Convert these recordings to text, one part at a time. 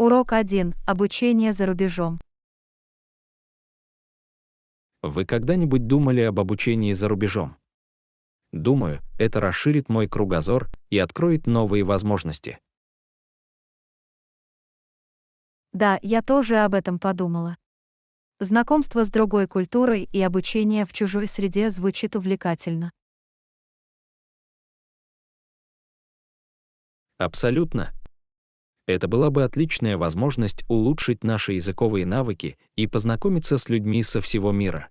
Урок 1. Обучение за рубежом. Вы когда-нибудь думали об обучении за рубежом? Думаю, это расширит мой кругозор и откроет новые возможности. Да, я тоже об этом подумала. Знакомство с другой культурой и обучение в чужой среде звучит увлекательно. Абсолютно. Это была бы отличная возможность улучшить наши языковые навыки и познакомиться с людьми со всего мира.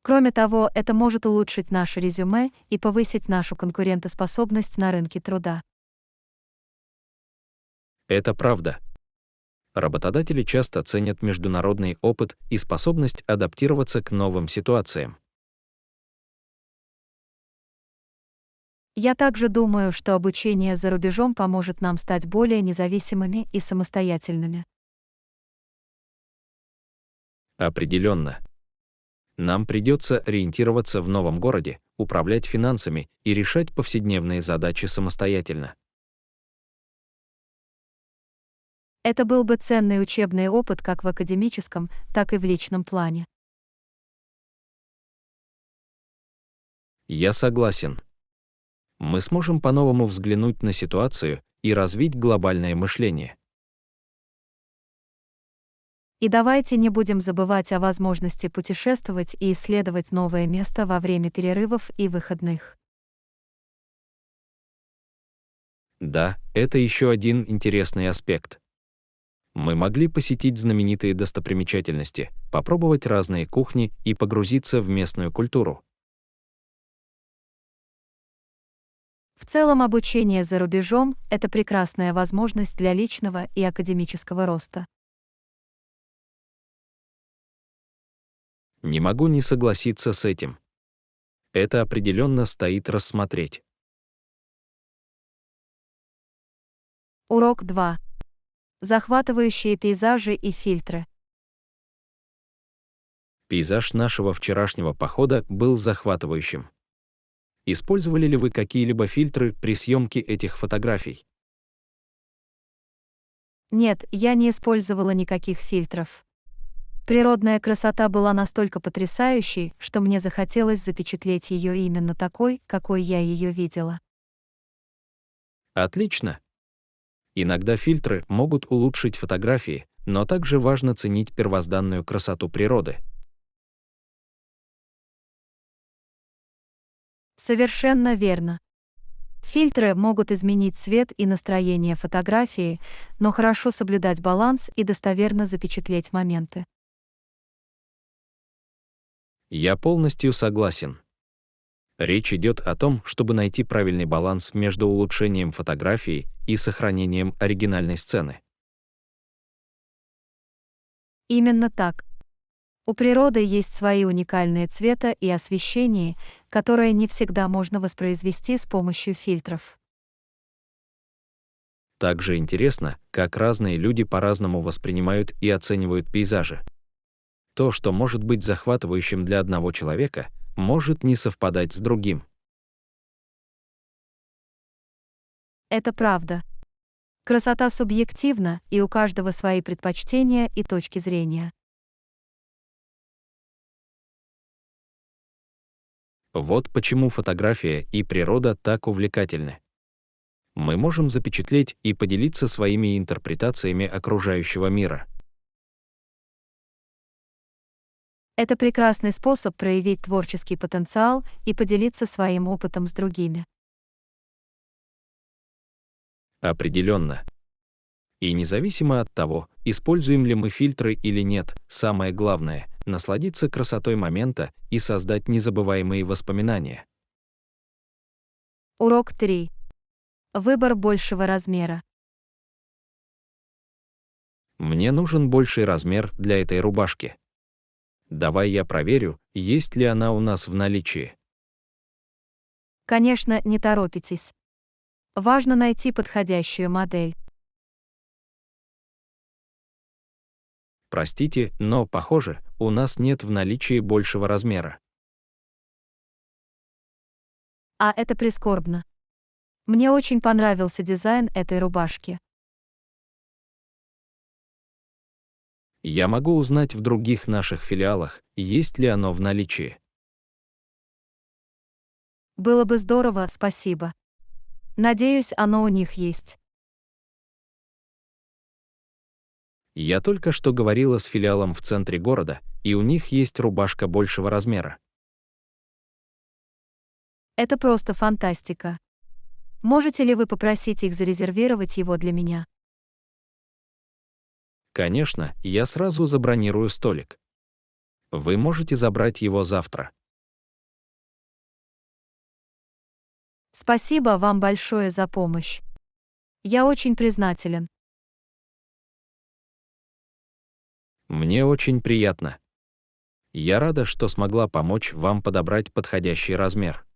Кроме того, это может улучшить наше резюме и повысить нашу конкурентоспособность на рынке труда. Это правда. Работодатели часто ценят международный опыт и способность адаптироваться к новым ситуациям. Я также думаю, что обучение за рубежом поможет нам стать более независимыми и самостоятельными. Определенно. Нам придется ориентироваться в новом городе, управлять финансами и решать повседневные задачи самостоятельно. Это был бы ценный учебный опыт как в академическом, так и в личном плане. Я согласен. Мы сможем по-новому взглянуть на ситуацию и развить глобальное мышление. И давайте не будем забывать о возможности путешествовать и исследовать новое место во время перерывов и выходных. Да, это еще один интересный аспект. Мы могли посетить знаменитые достопримечательности, попробовать разные кухни и погрузиться в местную культуру. В целом обучение за рубежом– это прекрасная возможность для личного и академического роста. Не могу не согласиться с этим. Это определенно стоит рассмотреть. Урок 2. Захватывающие пейзажи и фильтры. Пейзаж нашего вчерашнего похода был захватывающим. Использовали ли вы какие-либо фильтры при съемке этих фотографий? Нет, я не использовала никаких фильтров. Природная красота была настолько потрясающей, что мне захотелось запечатлеть ее именно такой, какой я ее видела. Отлично. Иногда фильтры могут улучшить фотографии, но также важно ценить первозданную красоту природы. Совершенно верно. Фильтры могут изменить цвет и настроение фотографии, но хорошо соблюдать баланс и достоверно запечатлеть моменты. Я полностью согласен. Речь идет о том, чтобы найти правильный баланс между улучшением фотографии и сохранением оригинальной сцены. Именно так. У природы есть свои уникальные цвета и освещение, которые не всегда можно воспроизвести с помощью фильтров. Также интересно, как разные люди по-разному воспринимают и оценивают пейзажи. То, что может быть захватывающим для одного человека, может не совпадать с другим. Это правда. Красота субъективна, и у каждого свои предпочтения и точки зрения. Вот почему фотография и природа так увлекательны. Мы можем запечатлеть и поделиться своими интерпретациями окружающего мира. Это прекрасный способ проявить творческий потенциал и поделиться своим опытом с другими. Определенно. И независимо от того, используем ли мы фильтры или нет, самое главное — насладиться красотой момента и создать незабываемые воспоминания. Урок 3. Выбор большего размера. Мне нужен больший размер для этой рубашки. Давай я проверю, есть ли она у нас в наличии. Конечно, не торопитесь. Важно найти подходящую модель. Простите, но, похоже, у нас нет в наличии большего размера. А это прискорбно. Мне очень понравился дизайн этой рубашки. Я могу узнать в других наших филиалах, есть ли оно в наличии. Было бы здорово, спасибо. Надеюсь, оно у них есть. Я только что говорила с филиалом в центре города, и у них есть рубашка большего размера. Это просто фантастика. Можете ли вы попросить их зарезервировать его для меня? Конечно, я сразу забронирую столик. Вы можете забрать его завтра. Спасибо вам большое за помощь. Я очень признателен. Мне очень приятно. Я рада, что смогла помочь вам подобрать подходящий размер.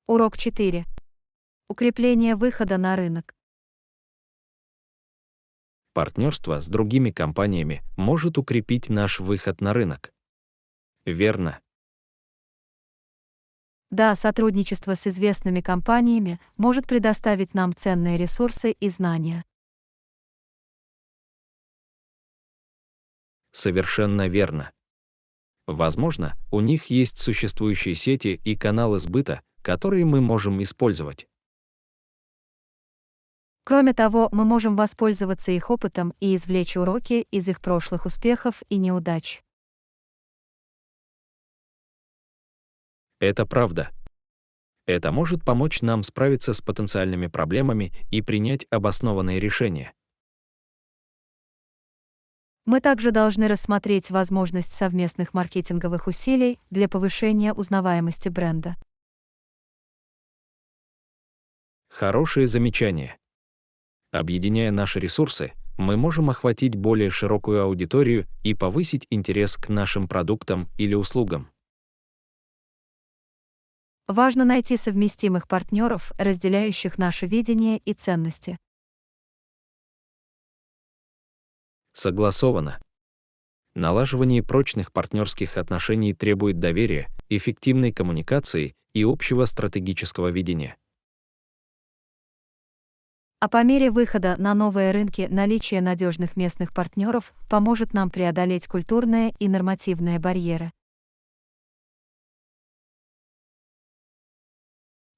Урок 4. Укрепление выхода на рынок. Партнерство с другими компаниями может укрепить наш выход на рынок. Верно. Да, сотрудничество с известными компаниями может предоставить нам ценные ресурсы и знания. Совершенно верно. Возможно, у них есть существующие сети и каналы сбыта, которые мы можем использовать. Кроме того, мы можем воспользоваться их опытом и извлечь уроки из их прошлых успехов и неудач. Это правда. Это может помочь нам справиться с потенциальными проблемами и принять обоснованные решения. Мы также должны рассмотреть возможность совместных маркетинговых усилий для повышения узнаваемости бренда. Хорошее замечание. Объединяя наши ресурсы, мы можем охватить более широкую аудиторию и повысить интерес к нашим продуктам или услугам. Важно найти совместимых партнеров, разделяющих наше видение и ценности. Согласовано. Налаживание прочных партнерских отношений требует доверия, эффективной коммуникации и общего стратегического видения. А по мере выхода на новые рынки наличие надежных местных партнеров поможет нам преодолеть культурные и нормативные барьеры.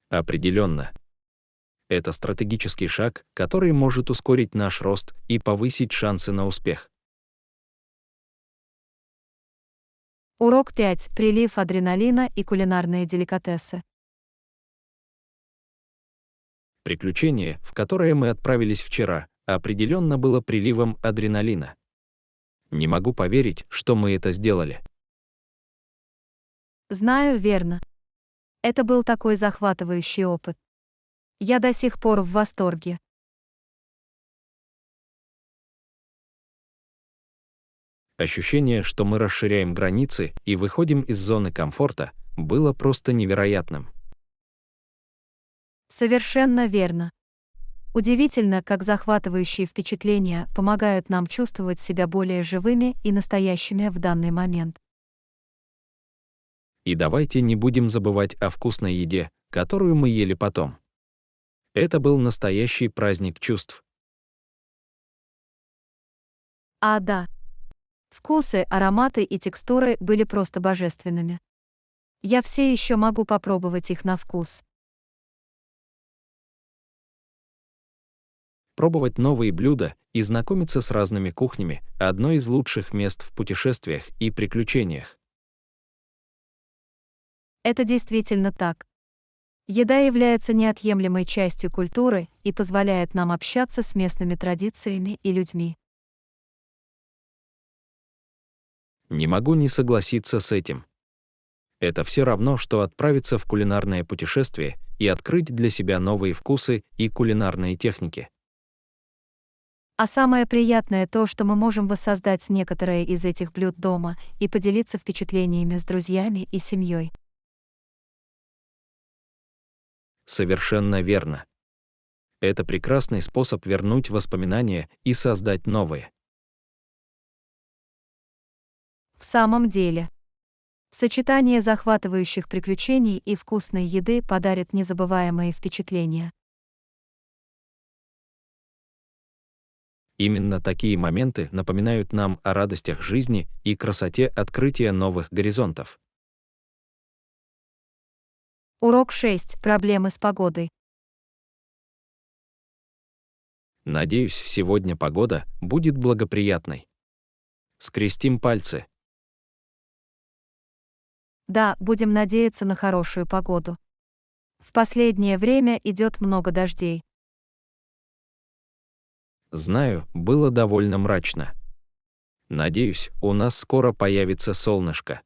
Определенно. Это стратегический шаг, который может ускорить наш рост и повысить шансы на успех. Урок 5. Прилив адреналина и кулинарные деликатесы. Приключение, в которое мы отправились вчера, определенно было приливом адреналина. Не могу поверить, что мы это сделали. Знаю, верно. Это был такой захватывающий опыт. Я до сих пор в восторге. Ощущение, что мы расширяем границы и выходим из зоны комфорта, было просто невероятным. Совершенно верно. Удивительно, как захватывающие впечатления помогают нам чувствовать себя более живыми и настоящими в данный момент. И давайте не будем забывать о вкусной еде, которую мы ели потом. Это был настоящий праздник чувств. А да. Вкусы, ароматы и текстуры были просто божественными. Я все еще могу попробовать их на вкус. Пробовать новые блюда и знакомиться с разными кухнями– одно из лучших мест в путешествиях и приключениях. Это действительно так. Еда является неотъемлемой частью культуры и позволяет нам общаться с местными традициями и людьми. Не могу не согласиться с этим. Это все равно, что отправиться в кулинарное путешествие и открыть для себя новые вкусы и кулинарные техники. А самое приятное то, что мы можем воссоздать некоторые из этих блюд дома и поделиться впечатлениями с друзьями и семьей. Совершенно верно. Это прекрасный способ вернуть воспоминания и создать новые. В самом деле, сочетание захватывающих приключений и вкусной еды подарит незабываемые впечатления. Именно такие моменты напоминают нам о радостях жизни и красоте открытия новых горизонтов. Урок 6. Проблемы с погодой. Надеюсь, сегодня погода будет благоприятной. Скрестим пальцы. Да, будем надеяться на хорошую погоду. В последнее время идет много дождей. Знаю, было довольно мрачно. Надеюсь, у нас скоро появится солнышко.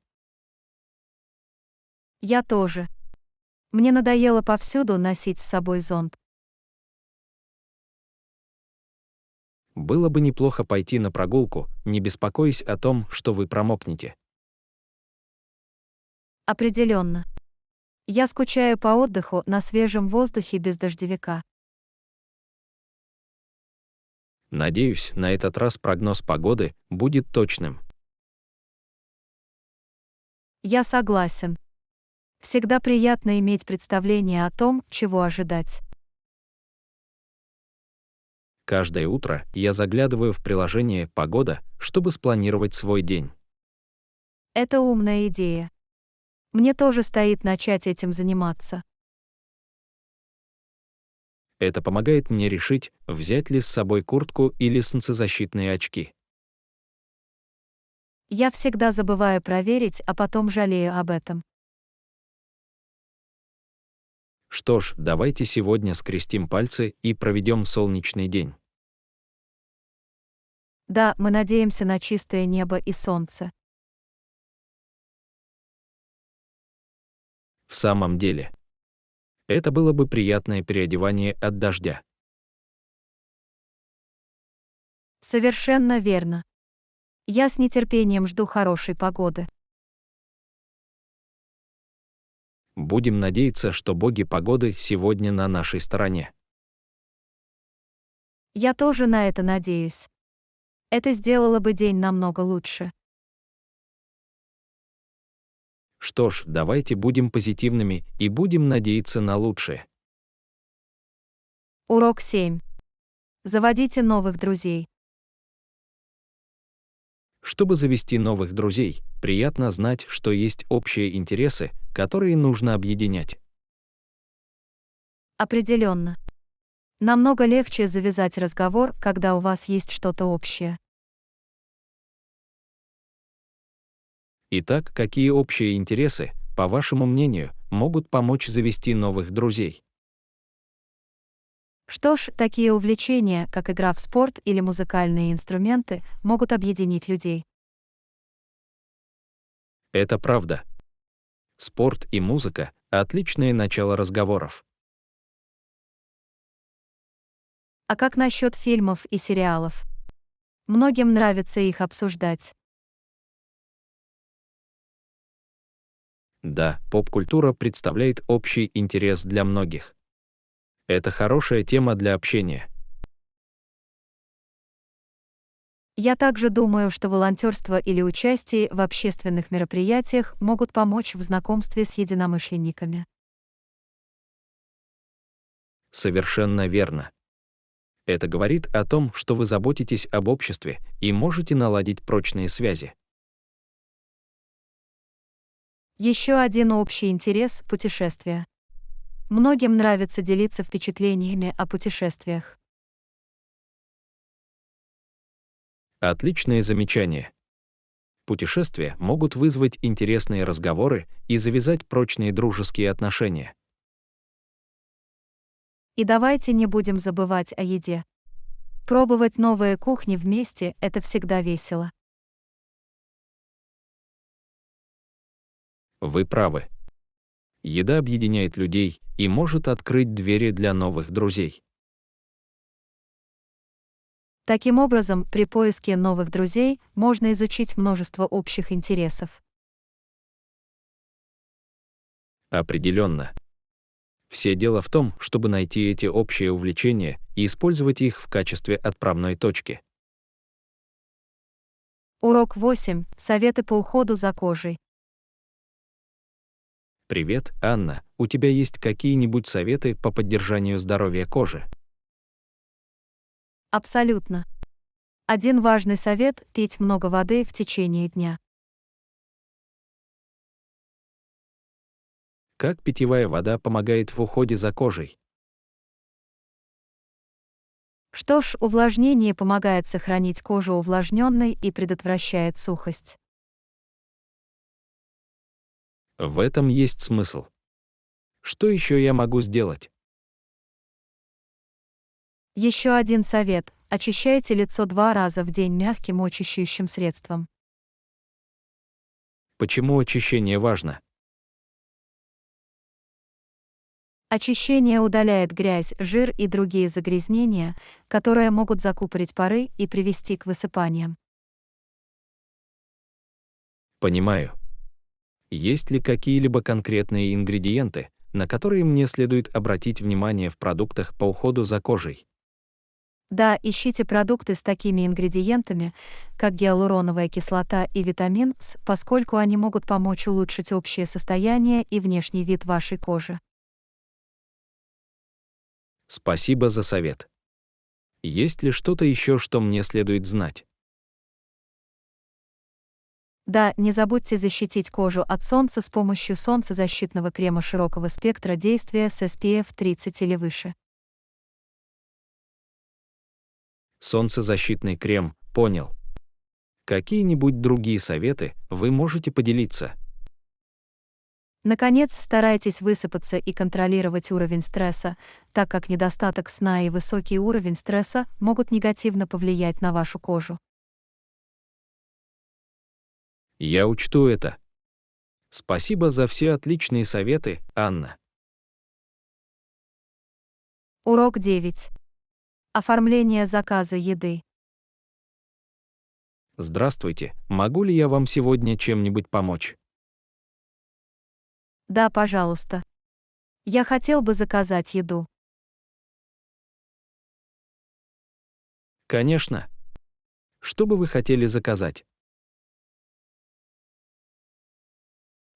Я тоже. Мне надоело повсюду носить с собой зонт. Было бы неплохо пойти на прогулку, не беспокоясь о том, что вы промокнете. Определенно. Я скучаю по отдыху на свежем воздухе без дождевика. Надеюсь, на этот раз прогноз погоды будет точным. Я согласен. Всегда приятно иметь представление о том, чего ожидать. Каждое утро я заглядываю в приложение «Погода», чтобы спланировать свой день. Это умная идея. Мне тоже стоит начать этим заниматься. Это помогает мне решить, взять ли с собой куртку или солнцезащитные очки. Я всегда забываю проверить, а потом жалею об этом. Что ж, давайте сегодня скрестим пальцы и проведем солнечный день. Да, мы надеемся на чистое небо и солнце. В самом деле, это было бы приятное переодевание от дождя. Совершенно верно. Я с нетерпением жду хорошей погоды. Будем надеяться, что боги погоды сегодня на нашей стороне. Я тоже на это надеюсь. Это сделало бы день намного лучше. Что ж, давайте будем позитивными и будем надеяться на лучшее. Урок 7. Заводите новых друзей. Чтобы завести новых друзей, приятно знать, что есть общие интересы, которые нужно объединять. Определенно. Намного легче завязать разговор, когда у вас есть что-то общее. Итак, какие общие интересы, по вашему мнению, могут помочь завести новых друзей? Что ж, такие увлечения, как игра в спорт или музыкальные инструменты, могут объединить людей. Это правда. Спорт и музыка – отличное начало разговоров. А как насчет фильмов и сериалов? Многим нравится их обсуждать. Да, поп-культура представляет общий интерес для многих. Это хорошая тема для общения. Я также думаю, что волонтерство или участие в общественных мероприятиях могут помочь в знакомстве с единомышленниками. Совершенно верно. Это говорит о том, что вы заботитесь об обществе и можете наладить прочные связи. Еще один общий интерес – путешествия. Многим нравится делиться впечатлениями о путешествиях. Отличное замечание. Путешествия могут вызвать интересные разговоры и завязать прочные дружеские отношения. И давайте не будем забывать о еде. Пробовать новые кухни вместе – это всегда весело. Вы правы. Еда объединяет людей и может открыть двери для новых друзей. Таким образом, при поиске новых друзей можно изучить множество общих интересов. Определенно. Все дело в том, чтобы найти эти общие увлечения и использовать их в качестве отправной точки. Урок 8. Советы по уходу за кожей. Привет, Анна. У тебя есть какие-нибудь советы по поддержанию здоровья кожи? Абсолютно. Один важный совет — пить много воды в течение дня. Как питьевая вода помогает в уходе за кожей? Что ж, увлажнение помогает сохранить кожу увлажненной и предотвращает сухость. В этом есть смысл. Что еще я могу сделать? Еще один совет — очищайте лицо 2 раза в день мягким мочащим средством. Почему очищение важно? Очищение удаляет грязь, жир и другие загрязнения, которые могут закупорить поры и привести к высыпаниям. Понимаю. Есть ли какие-либо конкретные ингредиенты, на которые мне следует обратить внимание в продуктах по уходу за кожей? Да, ищите продукты с такими ингредиентами, как гиалуроновая кислота и витамин С, поскольку они могут помочь улучшить общее состояние и внешний вид вашей кожи. Спасибо за совет. Есть ли что-то еще, что мне следует знать? Да, не забудьте защитить кожу от солнца с помощью солнцезащитного крема широкого спектра действия с SPF 30 или выше. Солнцезащитный крем, понял. Какие-нибудь другие советы вы можете поделиться? Наконец, старайтесь высыпаться и контролировать уровень стресса, так как недостаток сна и высокий уровень стресса могут негативно повлиять на вашу кожу. Я учту это. Спасибо за все отличные советы, Анна. Урок 9. Оформление заказа еды. Здравствуйте, могу ли я вам сегодня чем-нибудь помочь? Да, пожалуйста. Я хотел бы заказать еду. Конечно. Что бы вы хотели заказать?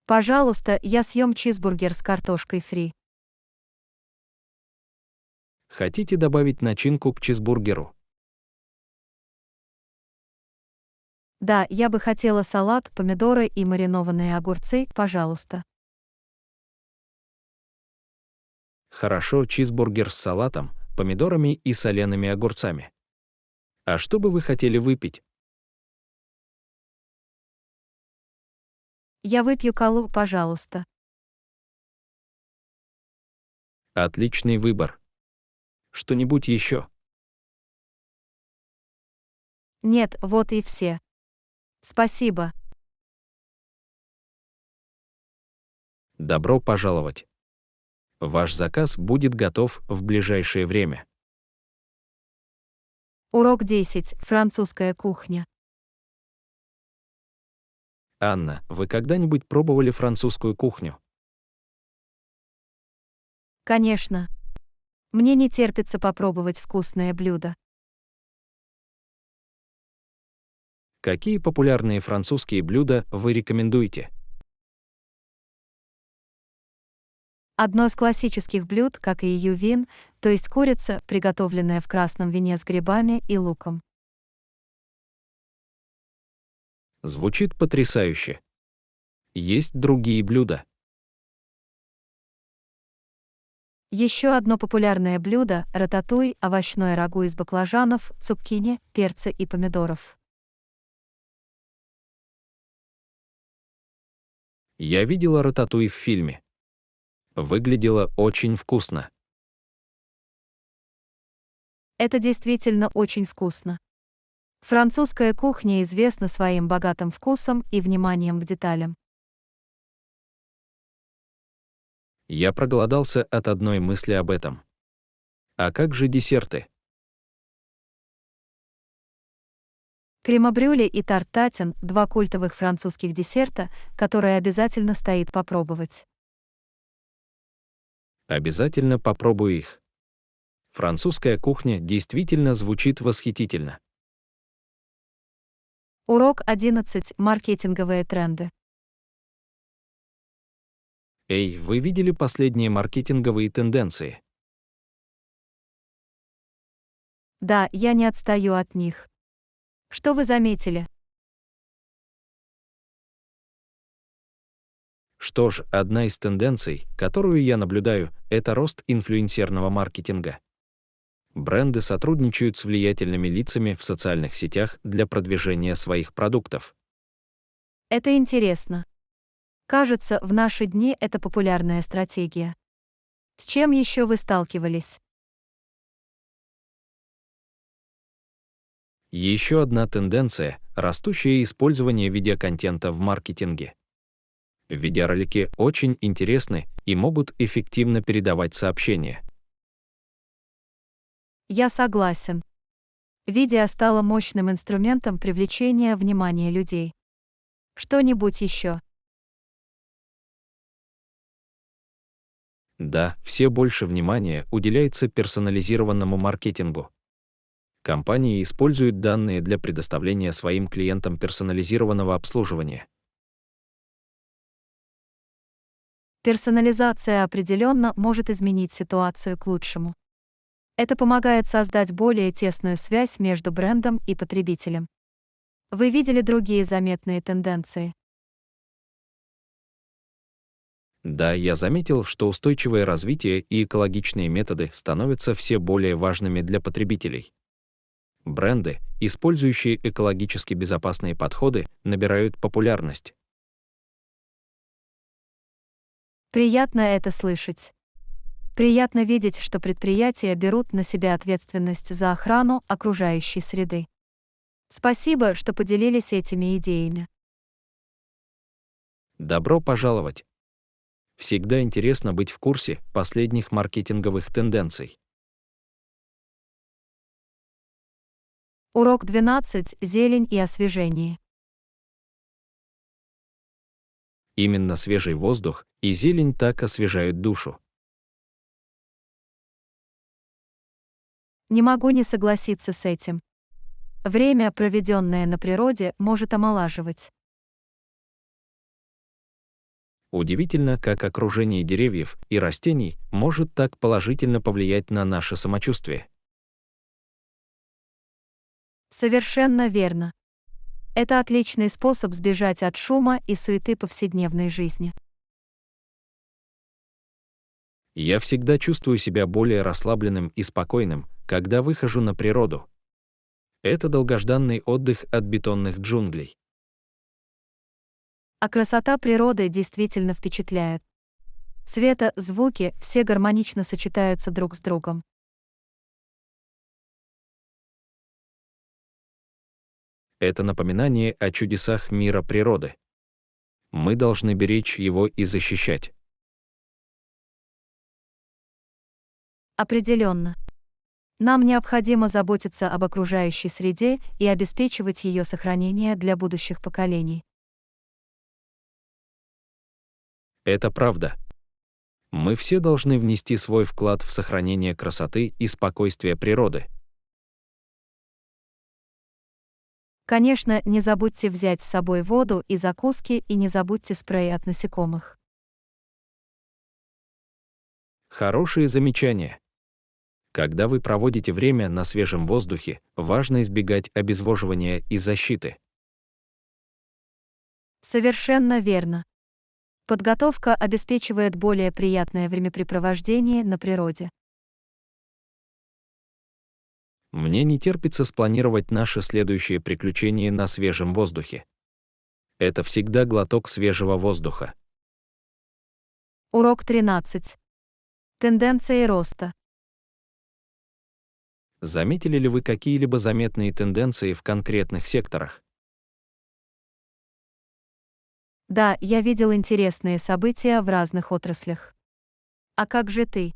Пожалуйста, я съем чизбургер с картошкой фри. Хотите добавить начинку к чизбургеру? Да, я бы хотела салат, помидоры и маринованные огурцы, пожалуйста. Хорошо, чизбургер с салатом, помидорами и солеными огурцами. А что бы вы хотели выпить? Я выпью колу, пожалуйста. Отличный выбор. Что-нибудь еще? Нет, вот и все. Спасибо. Добро пожаловать. Ваш заказ будет готов в ближайшее время. Урок 10. Французская кухня. Анна, вы когда-нибудь пробовали французскую кухню? Конечно. Мне не терпится попробовать вкусное блюдо. Какие популярные французские блюда вы рекомендуете? Одно из классических блюд, как и ювин, то есть курица, приготовленная в красном вине с грибами и луком. Звучит потрясающе. Есть другие блюда. Еще одно популярное блюдо — рататуй, овощное рагу из баклажанов, цукини, перца и помидоров. Я видела рататуй в фильме. Выглядело очень вкусно. Это действительно очень вкусно. Французская кухня известна своим богатым вкусом и вниманием к деталям. Я проголодался от одной мысли об этом. А как же десерты? Крема-брюле и тарт-татин — два культовых французских десерта, которые обязательно стоит попробовать. Обязательно попробую их. Французская кухня действительно звучит восхитительно. Урок 11. Маркетинговые тренды. Эй, вы видели последние маркетинговые тенденции? Да, я не отстаю от них. Что вы заметили? Что ж, одна из тенденций, которую я наблюдаю, это рост инфлюенсерного маркетинга. Бренды сотрудничают с влиятельными лицами в социальных сетях для продвижения своих продуктов. Это интересно. Кажется, в наши дни это популярная стратегия. С чем еще вы сталкивались? Еще одна тенденция — растущее использование видеоконтента в маркетинге. Видеоролики очень интересны и могут эффективно передавать сообщения. Я согласен. Видео стало мощным инструментом привлечения внимания людей. Что-нибудь еще? Да, все больше внимания уделяется персонализированному маркетингу. Компании используют данные для предоставления своим клиентам персонализированного обслуживания. Персонализация определенно может изменить ситуацию к лучшему. Это помогает создать более тесную связь между брендом и потребителем. Вы видели другие заметные тенденции? Да, я заметил, что устойчивое развитие и экологичные методы становятся все более важными для потребителей. Бренды, использующие экологически безопасные подходы, набирают популярность. Приятно это слышать. Приятно видеть, что предприятия берут на себя ответственность за охрану окружающей среды. Спасибо, что поделились этими идеями. Добро пожаловать! Всегда интересно быть в курсе последних маркетинговых тенденций. Урок 12. Зелень и освежение. Именно свежий воздух и зелень так освежают душу. Не могу не согласиться с этим. Время, проведенное на природе, может омолаживать. Удивительно, как окружение деревьев и растений может так положительно повлиять на наше самочувствие. Совершенно верно. Это отличный способ сбежать от шума и суеты повседневной жизни. Я всегда чувствую себя более расслабленным и спокойным, когда выхожу на природу. Это долгожданный отдых от бетонных джунглей. А красота природы действительно впечатляет. Цвета, звуки, все гармонично сочетаются друг с другом. Это напоминание о чудесах мира природы. Мы должны беречь его и защищать. Определенно. Нам необходимо заботиться об окружающей среде и обеспечивать ее сохранение для будущих поколений. Это правда. Мы все должны внести свой вклад в сохранение красоты и спокойствия природы. Конечно, не забудьте взять с собой воду и закуски и не забудьте спрей от насекомых. Хорошие замечания. Когда вы проводите время на свежем воздухе, важно избегать обезвоживания и защиты. Совершенно верно. Подготовка обеспечивает более приятное времяпрепровождение на природе. Мне не терпится спланировать наше следующее приключение на свежем воздухе. Это всегда глоток свежего воздуха. Урок 13. Тенденции роста. Заметили ли вы какие-либо заметные тенденции в конкретных секторах? Да, я видел интересные события в разных отраслях. А как же ты?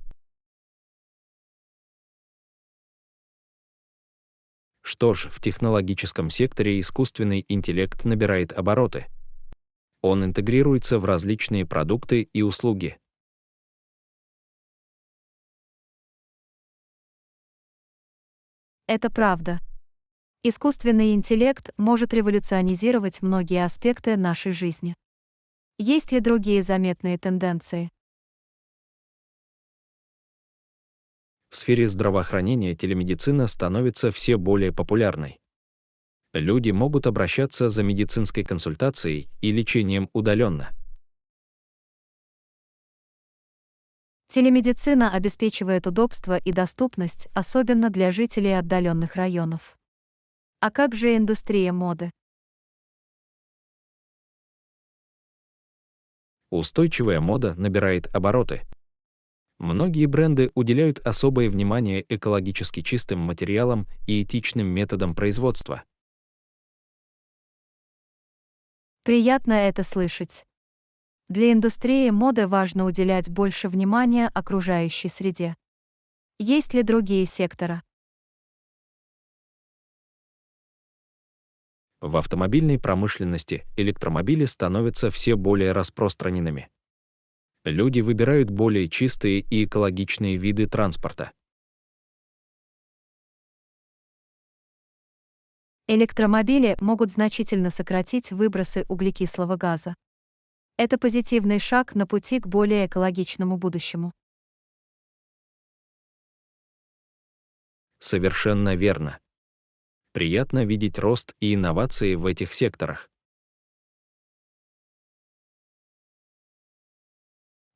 Что ж, в технологическом секторе искусственный интеллект набирает обороты. Он интегрируется в различные продукты и услуги. Это правда. Искусственный интеллект может революционизировать многие аспекты нашей жизни. Есть ли другие заметные тенденции? В сфере здравоохранения телемедицина становится все более популярной. Люди могут обращаться за медицинской консультацией и лечением удаленно. Телемедицина обеспечивает удобство и доступность, особенно для жителей отдаленных районов. А как же индустрия моды? Устойчивая мода набирает обороты. Многие бренды уделяют особое внимание экологически чистым материалам и этичным методам производства. Приятно это слышать. Для индустрии моды важно уделять больше внимания окружающей среде. Есть ли другие секторы? В автомобильной промышленности электромобили становятся все более распространенными. Люди выбирают более чистые и экологичные виды транспорта. Электромобили могут значительно сократить выбросы углекислого газа. Это позитивный шаг на пути к более экологичному будущему. Совершенно верно. Приятно видеть рост и инновации в этих секторах.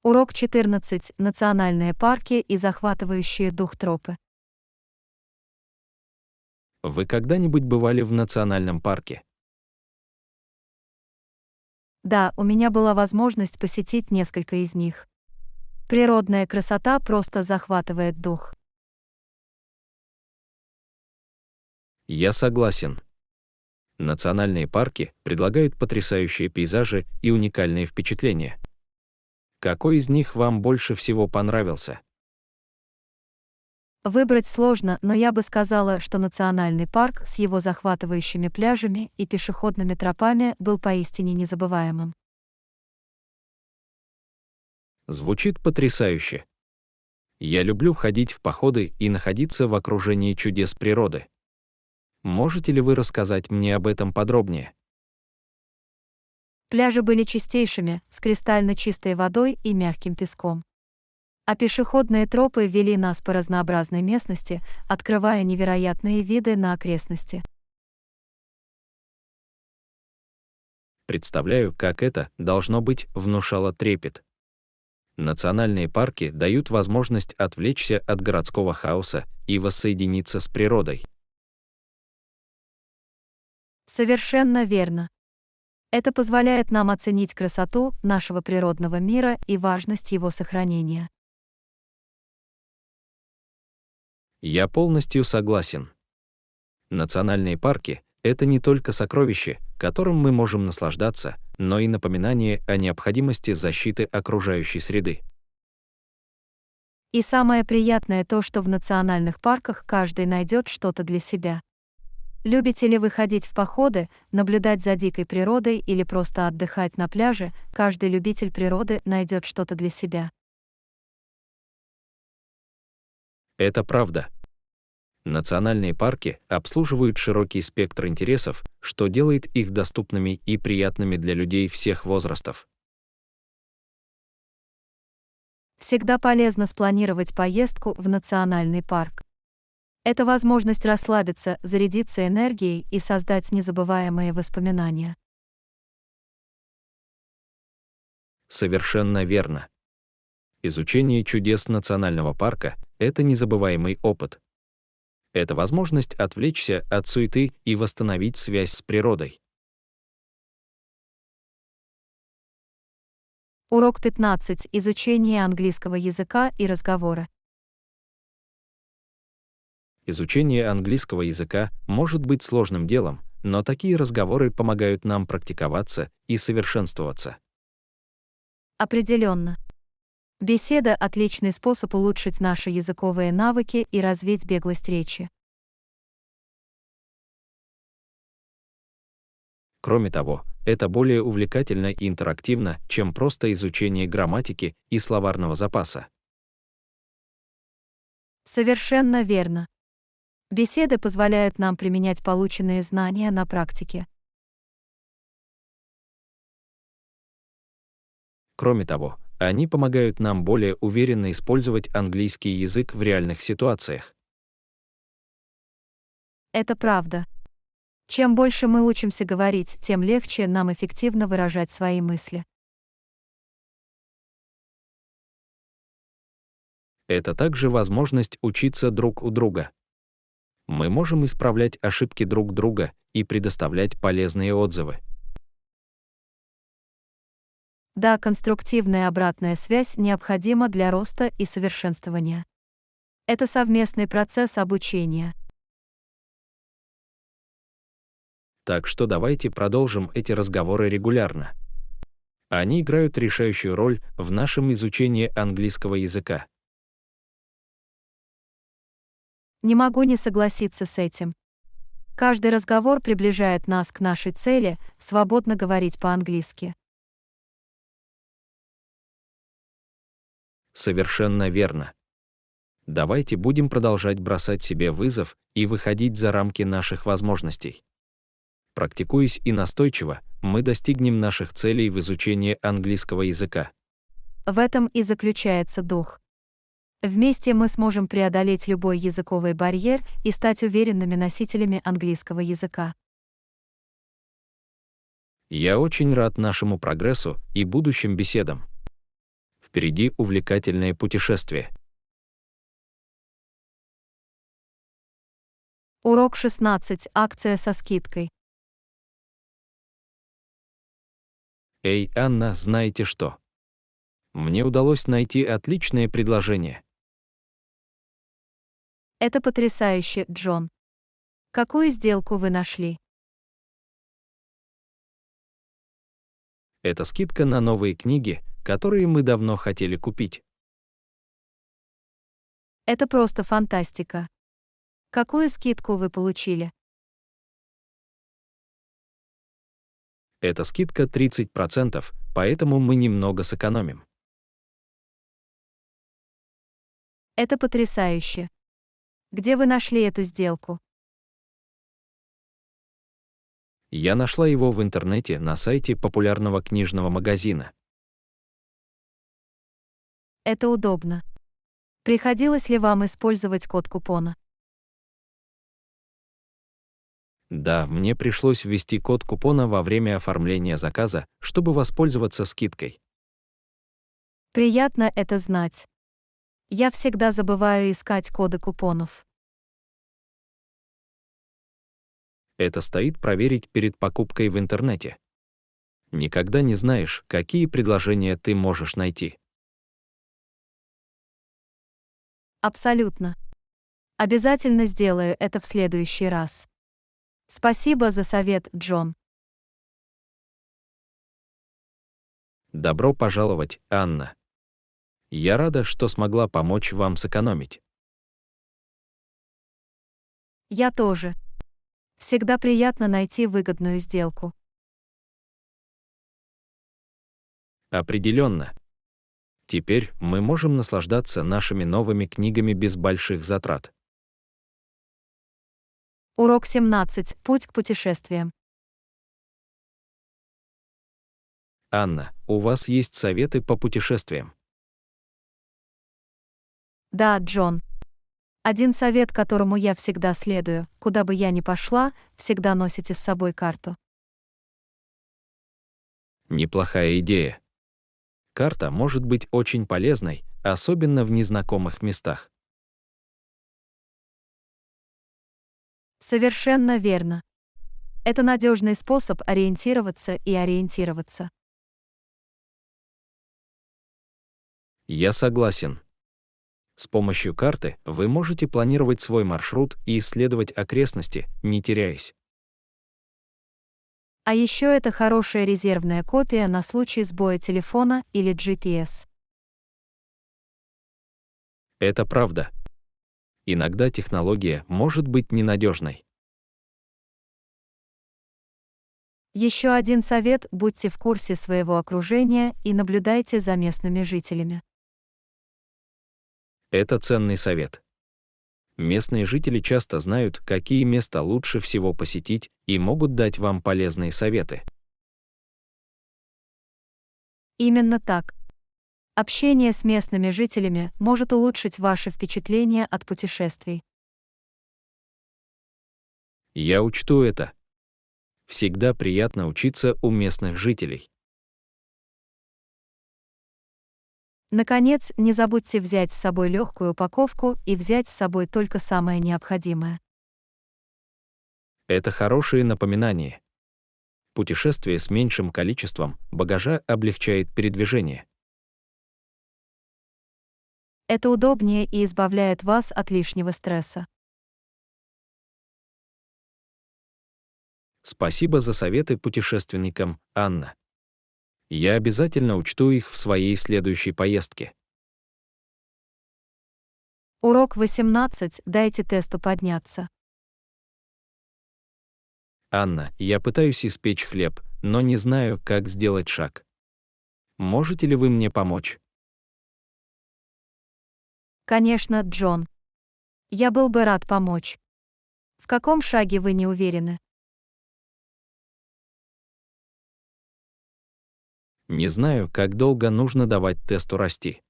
Урок 14. Национальные парки и захватывающие дух тропы. Вы когда-нибудь бывали в национальном парке? Да, у меня была возможность посетить несколько из них. Природная красота просто захватывает дух. Я согласен. Национальные парки предлагают потрясающие пейзажи и уникальные впечатления. Какой из них вам больше всего понравился? Выбрать сложно, но я бы сказала, что национальный парк с его захватывающими пляжами и пешеходными тропами был поистине незабываемым. Звучит потрясающе. Я люблю ходить в походы и находиться в окружении чудес природы. Можете ли вы рассказать мне об этом подробнее? Пляжи были чистейшими, с кристально чистой водой и мягким песком. А пешеходные тропы вели нас по разнообразной местности, открывая невероятные виды на окрестности. Представляю, как это, должно быть, внушало трепет. Национальные парки дают возможность отвлечься от городского хаоса и воссоединиться с природой. Совершенно верно. Это позволяет нам оценить красоту нашего природного мира и важность его сохранения. Я полностью согласен. Национальные парки — это не только сокровища, которым мы можем наслаждаться, но и напоминание о необходимости защиты окружающей среды. И самое приятное то, что в национальных парках каждый найдет что-то для себя. Любите ли вы ходить в походы, наблюдать за дикой природой или просто отдыхать на пляже, каждый любитель природы найдет что-то для себя. Это правда. Национальные парки обслуживают широкий спектр интересов, что делает их доступными и приятными для людей всех возрастов. Всегда полезно спланировать поездку в национальный парк. Это возможность расслабиться, зарядиться энергией и создать незабываемые воспоминания. Совершенно верно. Изучение чудес национального парка — это незабываемый опыт. Это возможность отвлечься от суеты и восстановить связь с природой. Урок 15. Изучение английского языка и разговора. Изучение английского языка может быть сложным делом, но такие разговоры помогают нам практиковаться и совершенствоваться. Определенно. Беседа — отличный способ улучшить наши языковые навыки и развить беглость речи. Кроме того, это более увлекательно и интерактивно, чем просто изучение грамматики и словарного запаса. Совершенно верно. Беседы позволяют нам применять полученные знания на практике. Кроме того, они помогают нам более уверенно использовать английский язык в реальных ситуациях. Это правда. Чем больше мы учимся говорить, тем легче нам эффективно выражать свои мысли. Это также возможность учиться друг у друга. Мы можем исправлять ошибки друг друга и предоставлять полезные отзывы. Да, конструктивная обратная связь необходима для роста и совершенствования. Это совместный процесс обучения. Так что давайте продолжим эти разговоры регулярно. Они играют решающую роль в нашем изучении английского языка. Не могу не согласиться с этим. Каждый разговор приближает нас к нашей цели — свободно говорить по-английски. Совершенно верно. Давайте будем продолжать бросать себе вызов и выходить за рамки наших возможностей. Практикуясь и настойчиво, мы достигнем наших целей в изучении английского языка. В этом и заключается дух. Вместе мы сможем преодолеть любой языковый барьер и стать уверенными носителями английского языка. Я очень рад нашему прогрессу и будущим беседам. Впереди увлекательное путешествие. Урок 16. Акция со скидкой. Эй, Анна, знаете что? Мне удалось найти отличное предложение. Это потрясающе, Джон. Какую сделку вы нашли? Это скидка на новые книги, которые мы давно хотели купить. Это просто фантастика. Какую скидку вы получили? Это скидка 30%, поэтому мы немного сэкономим. Это потрясающе. Где вы нашли эту сделку? Я нашла его в интернете на сайте популярного книжного магазина. Это удобно. Приходилось ли вам использовать код купона? Да, мне пришлось ввести код купона во время оформления заказа, чтобы воспользоваться скидкой. Приятно это знать. Я всегда забываю искать коды купонов. Это стоит проверить перед покупкой в интернете. Никогда не знаешь, какие предложения ты можешь найти. Абсолютно. Обязательно сделаю это в следующий раз. Спасибо за совет, Джон. Добро пожаловать, Анна. Я рада, что смогла помочь вам сэкономить. Я тоже. Всегда приятно найти выгодную сделку. Определенно. Теперь мы можем наслаждаться нашими новыми книгами без больших затрат. Урок 17. Путь к путешествиям. Анна, у вас есть советы по путешествиям? Да, Джон. Один совет, которому я всегда следую: куда бы я ни пошла, всегда носите с собой карту. Неплохая идея. Карта может быть очень полезной, особенно в незнакомых местах. Совершенно верно. Это надежный способ ориентироваться и ориентироваться. Я согласен. С помощью карты вы можете планировать свой маршрут и исследовать окрестности, не теряясь. А еще это хорошая резервная копия на случай сбоя телефона или GPS. Это правда. Иногда технология может быть ненадежной. Еще один совет: будьте в курсе своего окружения и наблюдайте за местными жителями. Это ценный совет. Местные жители часто знают, какие места лучше всего посетить, и могут дать вам полезные советы. Именно так. Общение с местными жителями может улучшить ваше впечатление от путешествий. Я учту это. Всегда приятно учиться у местных жителей. Наконец, не забудьте взять с собой легкую упаковку и взять с собой только самое необходимое. Это хорошее напоминание. Путешествие с меньшим количеством багажа облегчает передвижение. Это удобнее и избавляет вас от лишнего стресса. Спасибо за советы путешественникам, Анна. Я обязательно учту их в своей следующей поездке. Урок 18. Дайте тесту подняться. Анна, я пытаюсь испечь хлеб, но не знаю, как сделать шаг. Можете ли вы мне помочь? Конечно, Джон. Я был бы рад помочь. В каком шаге вы не уверены? Не знаю, как долго нужно давать тесту расти.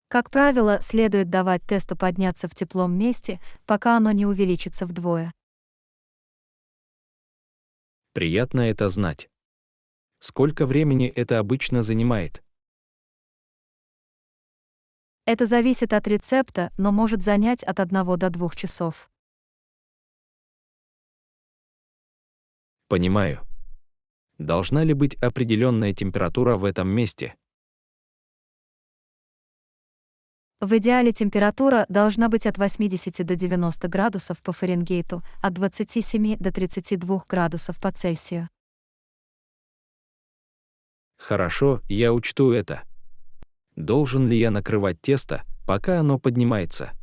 Как правило, следует давать тесту подняться в теплом месте, пока оно не увеличится вдвое. Приятно это знать. Сколько времени это обычно занимает? Это зависит от рецепта, но может занять от 1 до 2 часов. Понимаю. Должна ли быть определенная температура в этом месте? В идеале температура должна быть от 80 до 90 градусов по Фаренгейту, от 27 до 32 градусов по Цельсию. Хорошо, я учту это. Должен ли я накрывать тесто, пока оно поднимается?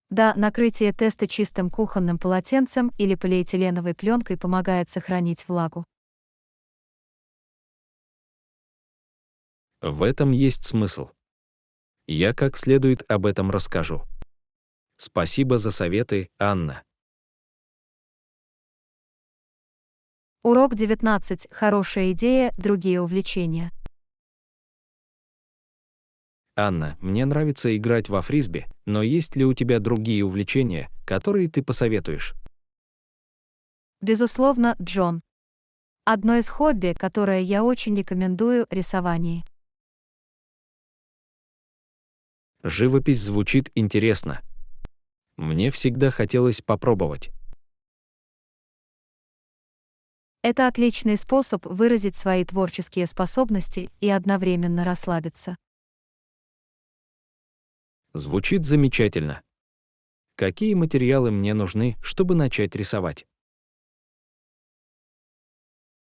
Да, накрытие теста чистым кухонным полотенцем или полиэтиленовой пленкой помогает сохранить влагу. В этом есть смысл. Я как следует об этом расскажу. Спасибо за советы, Анна. Урок 19. Хорошая идея, другие увлечения. Анна, мне нравится играть во фрисби, но есть ли у тебя другие увлечения, которые ты посоветуешь? Безусловно, Джон. Одно из хобби, которое я очень рекомендую, рисование. Живопись звучит интересно. Мне всегда хотелось попробовать. Это отличный способ выразить свои творческие способности и одновременно расслабиться. Звучит замечательно. Какие материалы мне нужны, чтобы начать рисовать?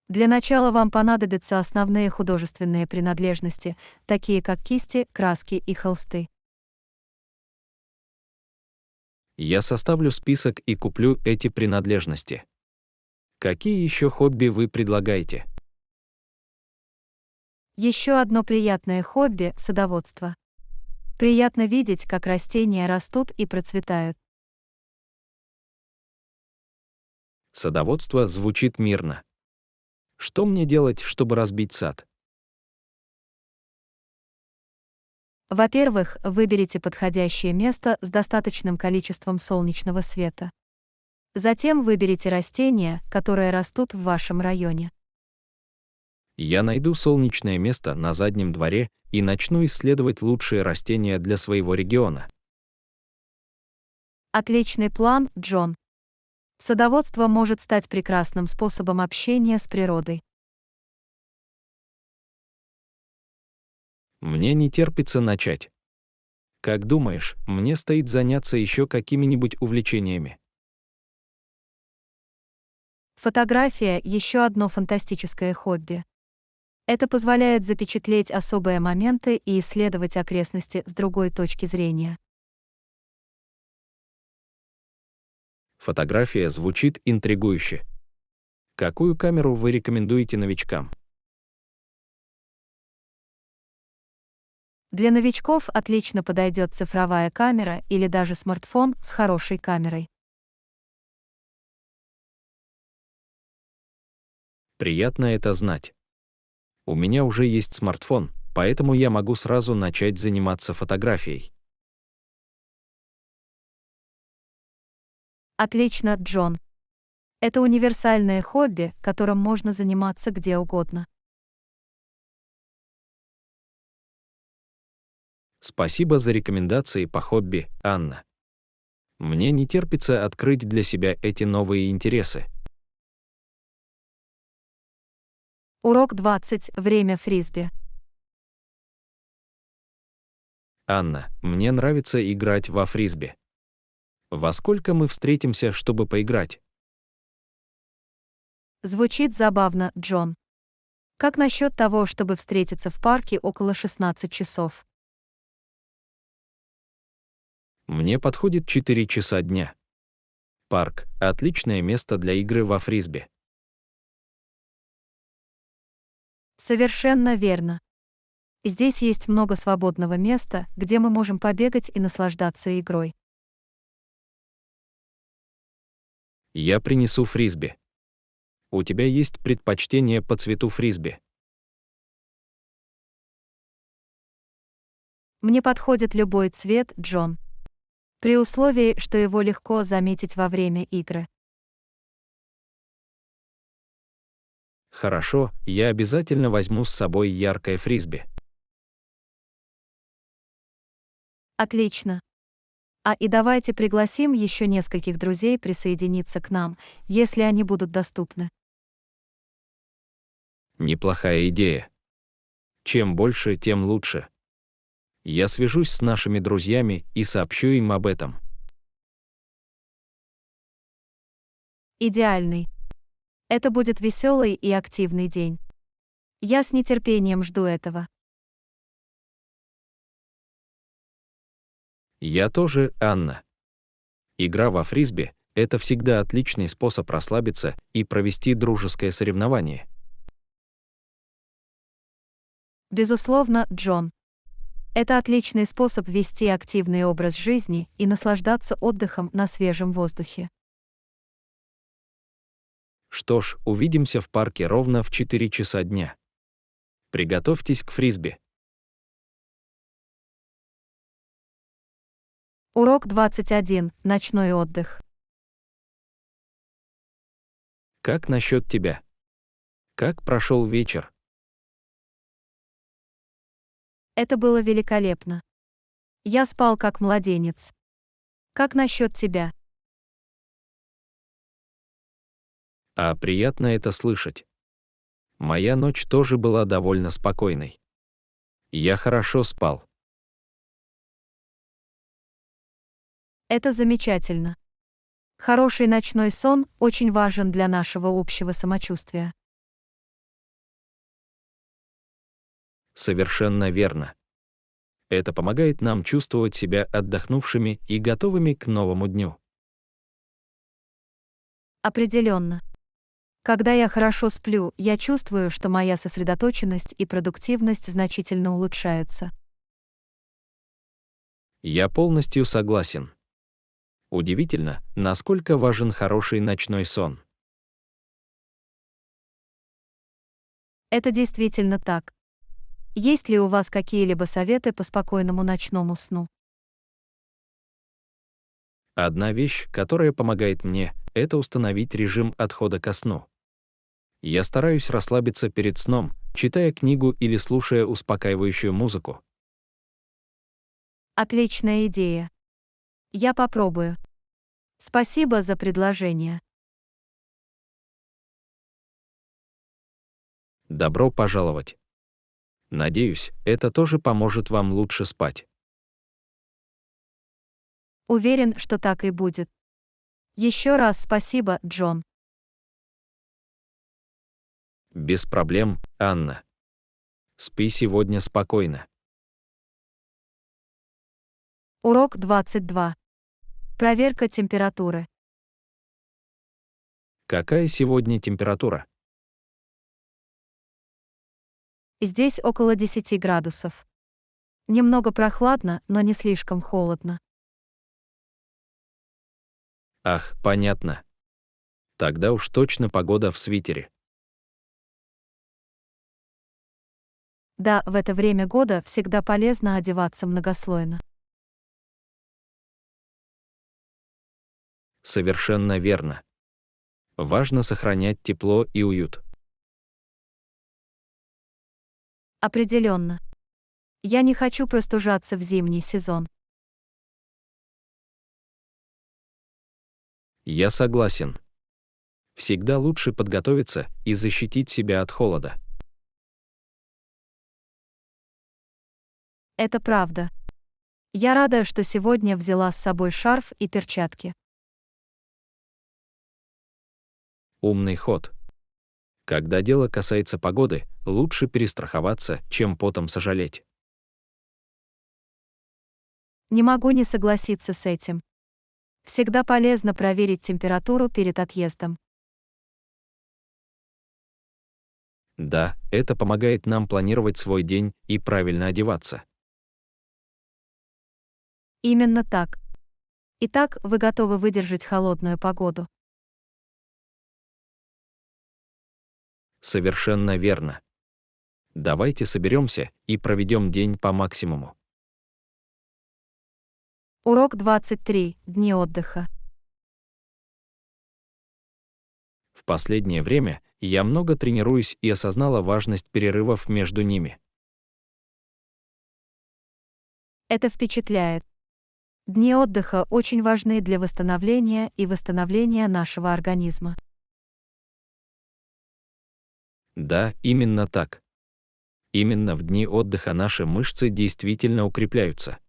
Для начала вам понадобятся основные художественные принадлежности, такие как кисти, краски и холсты. Я составлю список и куплю эти принадлежности. Какие еще хобби вы предлагаете? Еще одно приятное хобби — садоводство. Приятно видеть, как растения растут и процветают. Садоводство звучит мирно. Что мне делать, чтобы разбить сад? Во-первых, выберите подходящее место с достаточным количеством солнечного света. Затем выберите растения, которые растут в вашем районе. Я найду солнечное место на заднем дворе и начну исследовать лучшие растения для своего региона. Отличный план, Джон. Садоводство может стать прекрасным способом общения с природой. Мне не терпится начать. Как думаешь, мне стоит заняться еще какими-нибудь увлечениями? Фотография — еще одно фантастическое хобби. Это позволяет запечатлеть особые моменты и исследовать окрестности с другой точки зрения. Фотография звучит интригующе. Какую камеру вы рекомендуете новичкам? Для новичков отлично подойдет цифровая камера или даже смартфон с хорошей камерой. Приятно это знать. У меня уже есть смартфон, поэтому я могу сразу начать заниматься фотографией. Отлично, Джон. Это универсальное хобби, которым можно заниматься где угодно. Спасибо за рекомендации по хобби, Анна. Мне не терпится открыть для себя эти новые интересы. Урок 20. Время фрисби. Анна, мне нравится играть во фрисби. Во сколько мы встретимся, чтобы поиграть? Звучит забавно, Джон. Как насчет того, чтобы встретиться в парке около 16 часов? Мне подходит 4 часа дня. Парк – отличное место для игры во фрисби. Совершенно верно. Здесь есть много свободного места, где мы можем побегать и наслаждаться игрой. Я принесу фрисби. У тебя есть предпочтение по цвету фрисби? Мне подходит любой цвет, Джон. При условии, что его легко заметить во время игры. Хорошо, я обязательно возьму с собой яркое фрисби. Отлично. И давайте пригласим еще нескольких друзей присоединиться к нам, если они будут доступны. Неплохая идея. Чем больше, тем лучше. Я свяжусь с нашими друзьями и сообщу им об этом. Идеальный. Это будет веселый и активный день. Я с нетерпением жду этого. Я тоже, Анна. Игра во фрисби – это всегда отличный способ расслабиться и провести дружеское соревнование. Безусловно, Джон. Это отличный способ вести активный образ жизни и наслаждаться отдыхом на свежем воздухе. Что ж, увидимся в парке ровно в 4 часа дня. Приготовьтесь к фрисби. Урок 21. Ночной отдых. Как насчет тебя? Как прошел вечер? Это было великолепно. Я спал как младенец. Как насчет тебя? Приятно это слышать. Моя ночь тоже была довольно спокойной. Я хорошо спал. Это замечательно. Хороший ночной сон очень важен для нашего общего самочувствия. Совершенно верно. Это помогает нам чувствовать себя отдохнувшими и готовыми к новому дню. Определенно. Когда я хорошо сплю, я чувствую, что моя сосредоточенность и продуктивность значительно улучшаются. Я полностью согласен. Удивительно, насколько важен хороший ночной сон. Это действительно так. Есть ли у вас какие-либо советы по спокойному ночному сну? Одна вещь, которая помогает мне, это установить режим отхода ко сну. Я стараюсь расслабиться перед сном, читая книгу или слушая успокаивающую музыку. Отличная идея. Я попробую. Спасибо за предложение. Добро пожаловать. Надеюсь, это тоже поможет вам лучше спать. Уверен, что так и будет. Еще раз спасибо, Джон. Без проблем, Анна. Спи сегодня спокойно. Урок 22. Проверка температуры. Какая сегодня температура? Здесь около 10 градусов. Немного прохладно, но не слишком холодно. Ах, понятно. Тогда уж точно погода в свитере. Да, в это время года всегда полезно одеваться многослойно. Совершенно верно. Важно сохранять тепло и уют. Определенно. Я не хочу простужаться в зимний сезон. Я согласен. Всегда лучше подготовиться и защитить себя от холода. Это правда. Я рада, что сегодня взяла с собой шарф и перчатки. Умный ход. Когда дело касается погоды, лучше перестраховаться, чем потом сожалеть. Не могу не согласиться с этим. Всегда полезно проверить температуру перед отъездом. Да, это помогает нам планировать свой день и правильно одеваться. Именно так. Итак, вы готовы выдержать холодную погоду? Совершенно верно. Давайте соберемся и проведем день по максимуму. Урок 23. Дни отдыха. В последнее время я много тренируюсь и осознала важность перерывов между ними. Это впечатляет. Дни отдыха очень важны для восстановления нашего организма. Да, именно так. Именно в дни отдыха наши мышцы действительно укрепляются.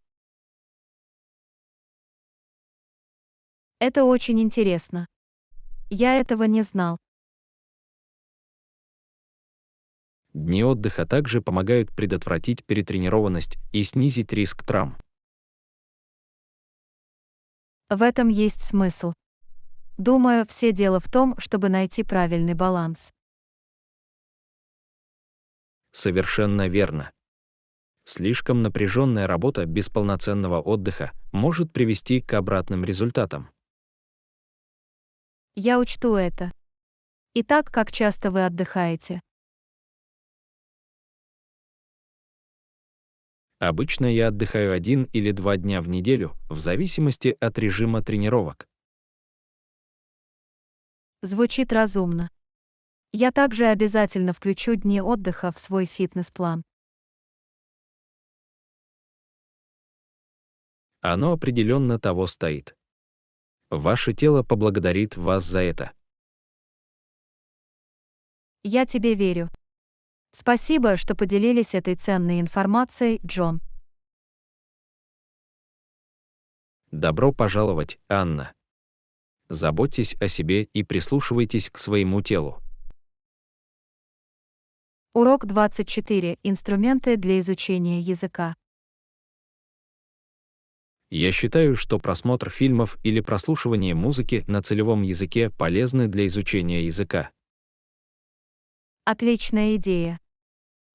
Это очень интересно. Я этого не знал. Дни отдыха также помогают предотвратить перетренированность и снизить риск травм. В этом есть смысл. Думаю, все дело в том, чтобы найти правильный баланс. Совершенно верно. Слишком напряженная работа без полноценного отдыха может привести к обратным результатам. Я учту это. Итак, как часто вы отдыхаете? Обычно я отдыхаю 1 или 2 дня в неделю, в зависимости от режима тренировок. Звучит разумно. Я также обязательно включу дни отдыха в свой фитнес-план. Оно определенно того стоит. Ваше тело поблагодарит вас за это. Я тебе верю. Спасибо, что поделились этой ценной информацией, Джон. Добро пожаловать, Анна. Заботьтесь о себе и прислушивайтесь к своему телу. Урок 24. Инструменты для изучения языка. Я считаю, что просмотр фильмов или прослушивание музыки на целевом языке полезны для изучения языка. Отличная идея.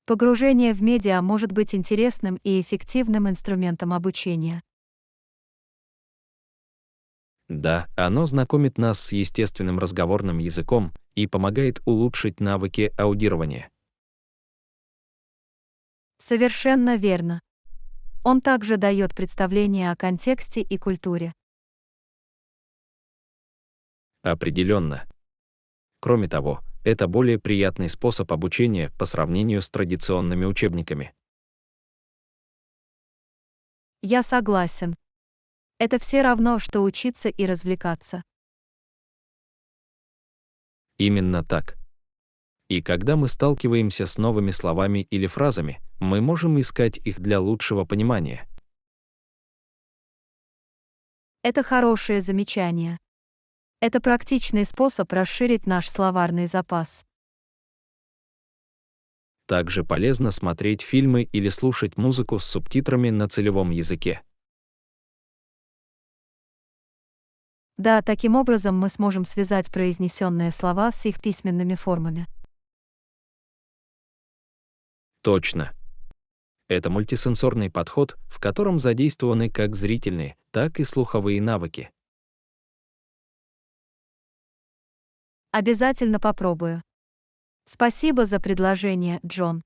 Погружение в медиа может быть интересным и эффективным инструментом обучения. Да, оно знакомит нас с естественным разговорным языком и помогает улучшить навыки аудирования. Совершенно верно. Он также дает представление о контексте и культуре. Определенно. Кроме того, это более приятный способ обучения по сравнению с традиционными учебниками. Я согласен. Это все равно, что учиться и развлекаться. Именно так. И когда мы сталкиваемся с новыми словами или фразами, мы можем искать их для лучшего понимания. Это хорошее замечание. Это практичный способ расширить наш словарный запас. Также полезно смотреть фильмы или слушать музыку с субтитрами на целевом языке. Да, таким образом мы сможем связать произнесенные слова с их письменными формами. Точно. Это мультисенсорный подход, в котором задействованы как зрительные, так и слуховые навыки. Обязательно попробую. Спасибо за предложение, Джон.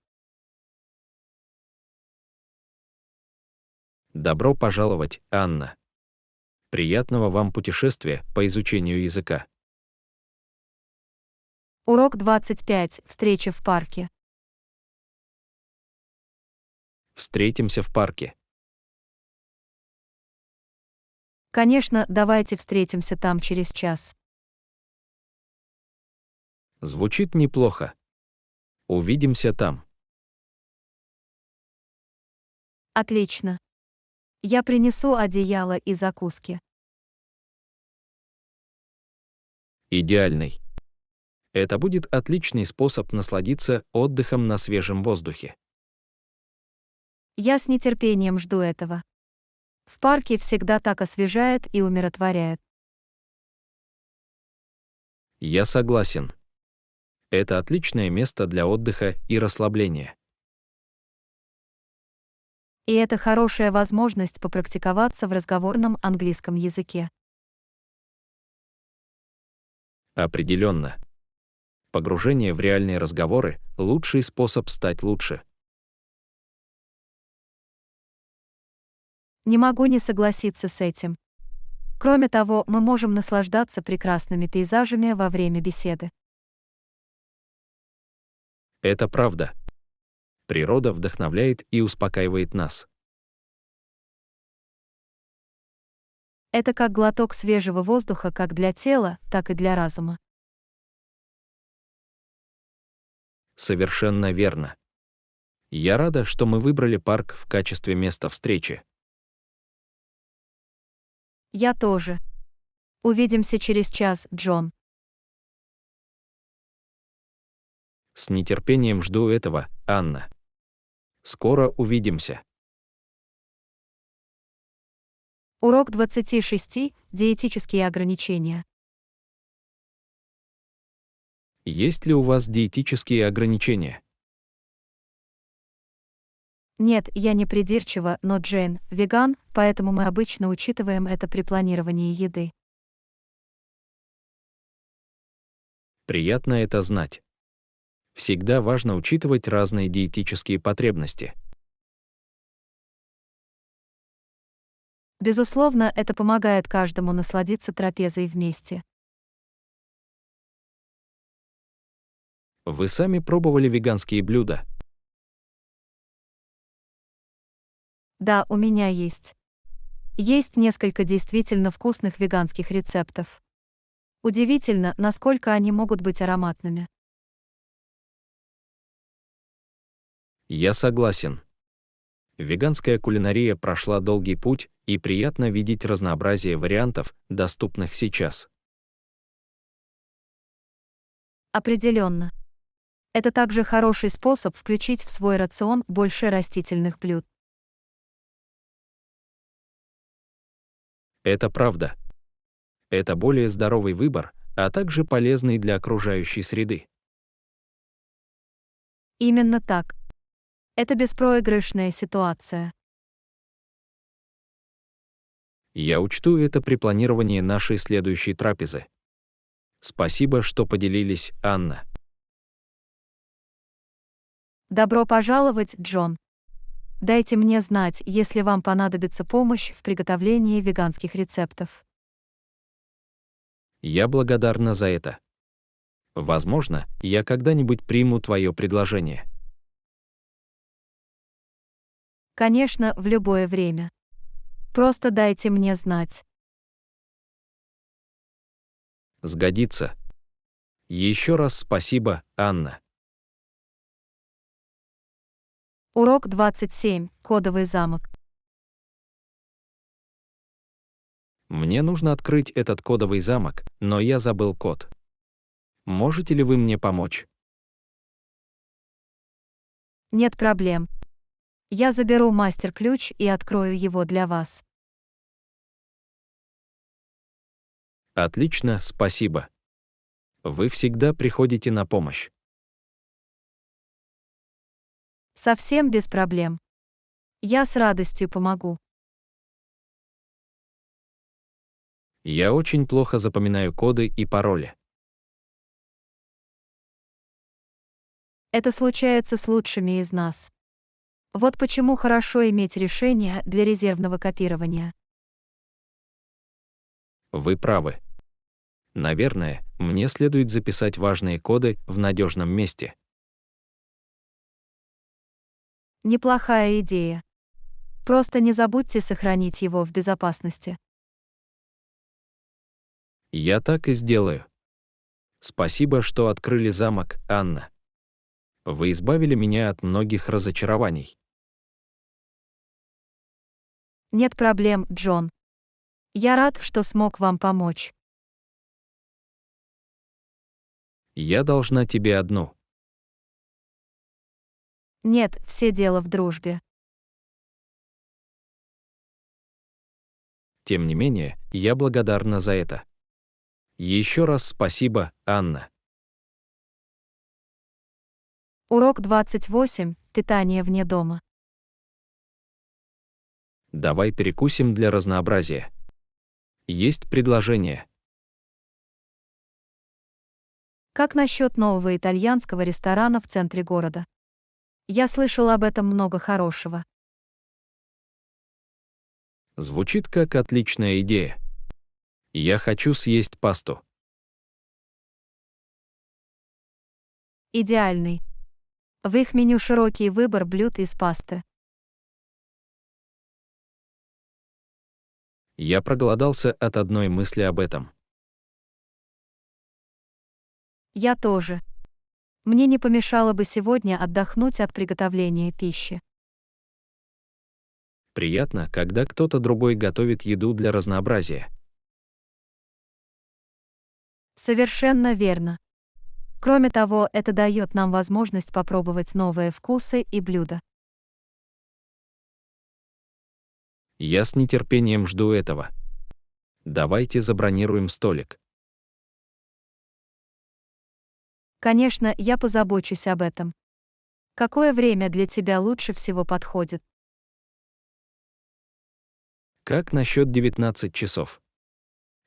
Добро пожаловать, Анна. Приятного вам путешествия по изучению языка. Урок 25. Встреча в парке. Встретимся в парке. Конечно, давайте встретимся там через час. Звучит неплохо. Увидимся там. Отлично. Я принесу одеяло и закуски. Идеальный. Это будет отличный способ насладиться отдыхом на свежем воздухе. Я с нетерпением жду этого. В парке всегда так освежает и умиротворяет. Я согласен. Это отличное место для отдыха и расслабления. И это хорошая возможность попрактиковаться в разговорном английском языке. Определенно. Погружение в реальные разговоры – лучший способ стать лучше. Не могу не согласиться с этим. Кроме того, мы можем наслаждаться прекрасными пейзажами во время беседы. Это правда. Природа вдохновляет и успокаивает нас. Это как глоток свежего воздуха как для тела, так и для разума. Совершенно верно. Я рада, что мы выбрали парк в качестве места встречи. Я тоже. Увидимся через час, Джон. С нетерпением жду этого, Анна. Скоро увидимся. Урок 26. Диетические ограничения. Есть ли у вас диетические ограничения? Нет, я не придирчива, но Джейн – веган, поэтому мы обычно учитываем это при планировании еды. Приятно это знать. Всегда важно учитывать разные диетические потребности. Безусловно, это помогает каждому насладиться трапезой вместе. Вы сами пробовали веганские блюда? Да, у меня есть. Есть несколько действительно вкусных веганских рецептов. Удивительно, насколько они могут быть ароматными. Я согласен. Веганская кулинария прошла долгий путь, и приятно видеть разнообразие вариантов, доступных сейчас. Определенно. Это также хороший способ включить в свой рацион больше растительных блюд. Это правда. Это более здоровый выбор, а также полезный для окружающей среды. Именно так. Это беспроигрышная ситуация. Я учту это при планировании нашей следующей трапезы. Спасибо, что поделились, Анна. Добро пожаловать, Джон. Дайте мне знать, если вам понадобится помощь в приготовлении веганских рецептов. Я благодарна за это. Возможно, я когда-нибудь приму твое предложение. Конечно, в любое время. Просто дайте мне знать. Сгодится. Еще раз спасибо, Анна. Урок 27. Кодовый замок. Мне нужно открыть этот кодовый замок, но я забыл код. Можете ли вы мне помочь? Нет проблем. Я заберу мастер-ключ и открою его для вас. Отлично, спасибо. Вы всегда приходите на помощь. Совсем без проблем. Я с радостью помогу. Я очень плохо запоминаю коды и пароли. Это случается с лучшими из нас. Вот почему хорошо иметь решение для резервного копирования. Вы правы. Наверное, мне следует записать важные коды в надежном месте. Неплохая идея. Просто не забудьте сохранить его в безопасности. Я так и сделаю. Спасибо, что открыли замок, Анна. Вы избавили меня от многих разочарований. Нет проблем, Джон. Я рад, что смог вам помочь. Я должна тебе одну. Нет, все дело в дружбе. Тем не менее, я благодарна за это. Еще раз спасибо, Анна. Урок 28. Питание вне дома. Давай перекусим для разнообразия. Есть предложение. Как насчет нового итальянского ресторана в центре города? Я слышал об этом много хорошего. Звучит как отличная идея. Я хочу съесть пасту. Идеальный. В их меню широкий выбор блюд из пасты. Я проголодался от одной мысли об этом. Я тоже. Мне не помешало бы сегодня отдохнуть от приготовления пищи. Приятно, когда кто-то другой готовит еду для разнообразия. Совершенно верно. Кроме того, это дает нам возможность попробовать новые вкусы и блюда. Я с нетерпением жду этого. Давайте забронируем столик. Конечно, я позабочусь об этом. Какое время для тебя лучше всего подходит? Как насчет 19 часов?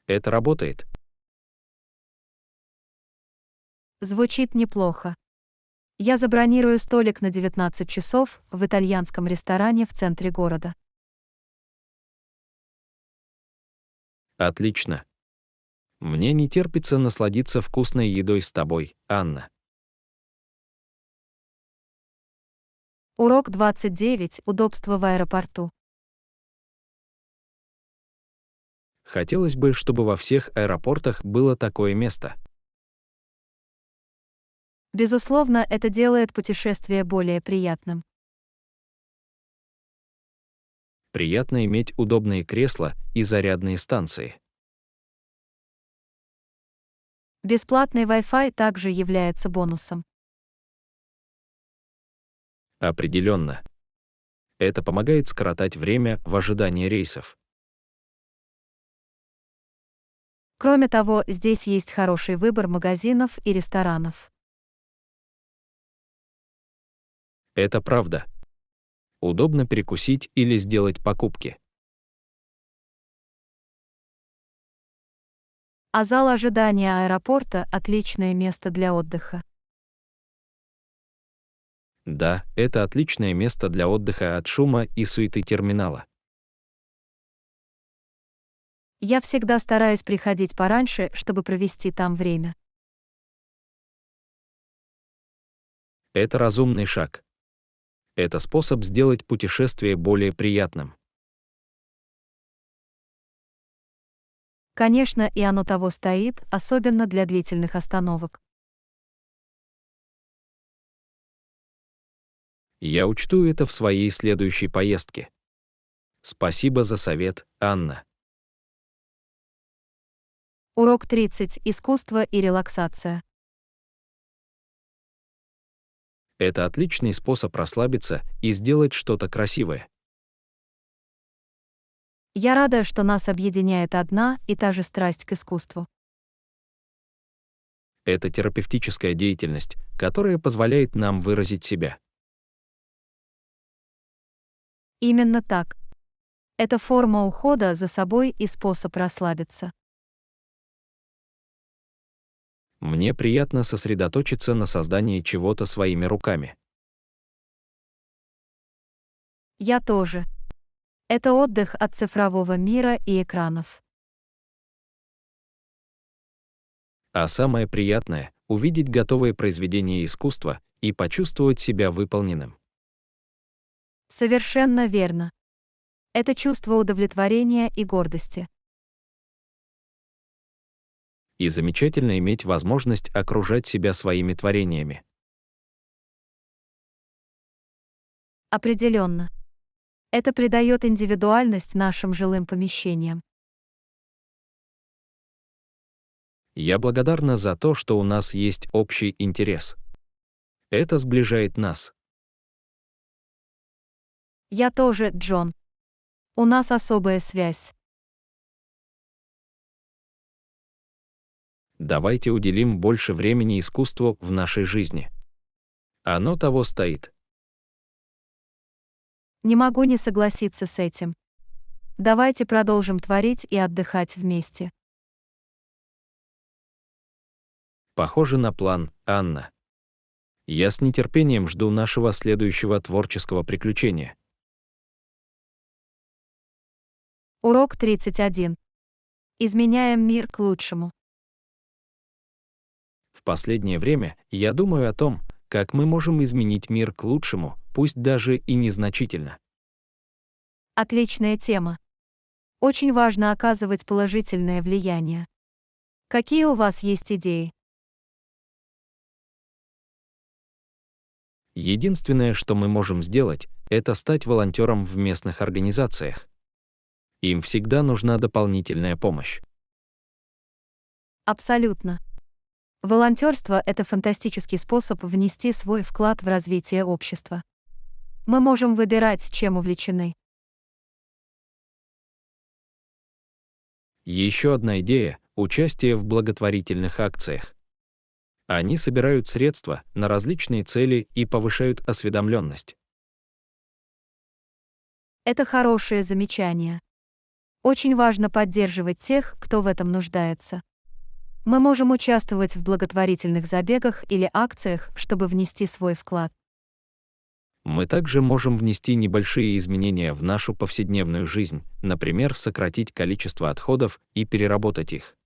Это работает? Звучит неплохо. Я забронирую столик на 19 часов в итальянском ресторане в центре города. Отлично. Мне не терпится насладиться вкусной едой с тобой, Анна. Урок 29. Удобство в аэропорту. Хотелось бы, чтобы во всех аэропортах было такое место. Безусловно, это делает путешествие более приятным. Приятно иметь удобные кресла и зарядные станции. Бесплатный Wi-Fi также является бонусом. Определенно. Это помогает скоротать время в ожидании рейсов. Кроме того, здесь есть хороший выбор магазинов и ресторанов. Это правда. Удобно перекусить или сделать покупки. А зал ожидания аэропорта – отличное место для отдыха. Да, это отличное место для отдыха от шума и суеты терминала. Я всегда стараюсь приходить пораньше, чтобы провести там время. Это разумный шаг. Это способ сделать путешествие более приятным. Конечно, и оно того стоит, особенно для длительных остановок. Я учту это в своей следующей поездке. Спасибо за совет, Анна. Урок 30. Искусство и релаксация. Это отличный способ расслабиться и сделать что-то красивое. Я рада, что нас объединяет одна и та же страсть к искусству. Это терапевтическая деятельность, которая позволяет нам выразить себя. Именно так. Это форма ухода за собой и способ расслабиться. Мне приятно сосредоточиться на создании чего-то своими руками. Я тоже. Это отдых от цифрового мира и экранов. А самое приятное — увидеть готовое произведение искусства и почувствовать себя выполненным. Совершенно верно. Это чувство удовлетворения и гордости. И замечательно иметь возможность окружать себя своими творениями. Определенно. Это придает индивидуальность нашим жилым помещениям. Я благодарна за то, что у нас есть общий интерес. Это сближает нас. Я тоже, Джон. У нас особая связь. Давайте уделим больше времени искусству в нашей жизни. Оно того стоит. Не могу не согласиться с этим. Давайте продолжим творить и отдыхать вместе. Похоже на план, Анна. Я с нетерпением жду нашего следующего творческого приключения. Урок 31. Изменяем мир к лучшему. В последнее время я думаю о том, как мы можем изменить мир к лучшему, пусть даже и незначительно. Отличная тема. Очень важно оказывать положительное влияние. Какие у вас есть идеи? Единственное, что мы можем сделать, это стать волонтером в местных организациях. Им всегда нужна дополнительная помощь. Абсолютно. Волонтерство — это фантастический способ внести свой вклад в развитие общества. Мы можем выбирать, чем увлечены. Еще одна идея — участие в благотворительных акциях. Они собирают средства на различные цели и повышают осведомленность. Это хорошее замечание. Очень важно поддерживать тех, кто в этом нуждается. Мы можем участвовать в благотворительных забегах или акциях, чтобы внести свой вклад. Мы также можем внести небольшие изменения в нашу повседневную жизнь, например, сократить количество отходов и переработать их.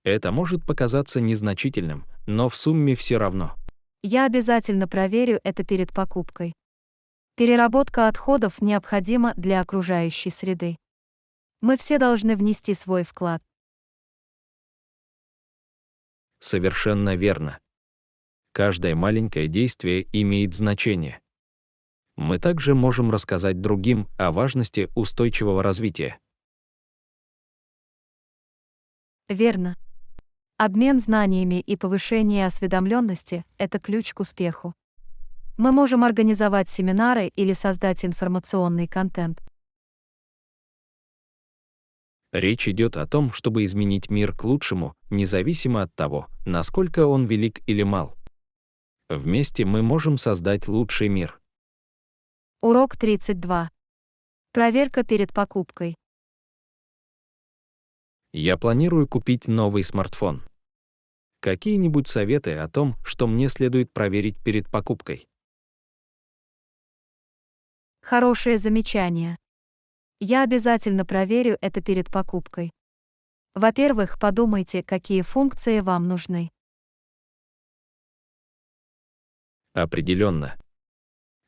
Это может показаться незначительным, но в сумме все равно. Я обязательно проверю это перед покупкой. Переработка отходов необходима для окружающей среды. Мы все должны внести свой вклад. Совершенно верно. Каждое маленькое действие имеет значение. Мы также можем рассказать другим о важности устойчивого развития. Верно. Обмен знаниями и повышение осведомленности — это ключ к успеху. Мы можем организовать семинары или создать информационный контент. Речь идет о том, чтобы изменить мир к лучшему, независимо от того, насколько он велик или мал. Вместе мы можем создать лучший мир. Урок 32. Проверка перед покупкой. Я планирую купить новый смартфон. Какие-нибудь советы о том, что мне следует проверить перед покупкой? Хорошее замечание. Я обязательно проверю это перед покупкой. Во-первых, подумайте, какие функции вам нужны. Определенно.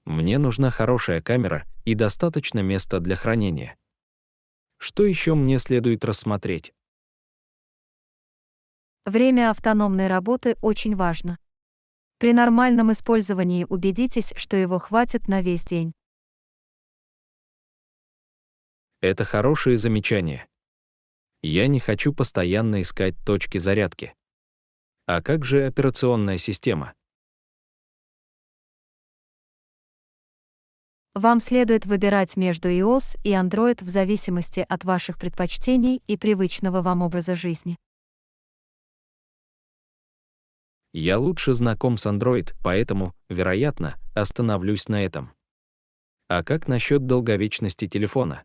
Мне нужна хорошая камера и достаточно места для хранения. Что еще мне следует рассмотреть? Время автономной работы очень важно. При нормальном использовании убедитесь, что его хватит на весь день. Это хорошее замечание. Я не хочу постоянно искать точки зарядки. А как же операционная система? Вам следует выбирать между iOS и Android в зависимости от ваших предпочтений и привычного вам образа жизни. Я лучше знаком с Android, поэтому, вероятно, остановлюсь на этом. А как насчет долговечности телефона?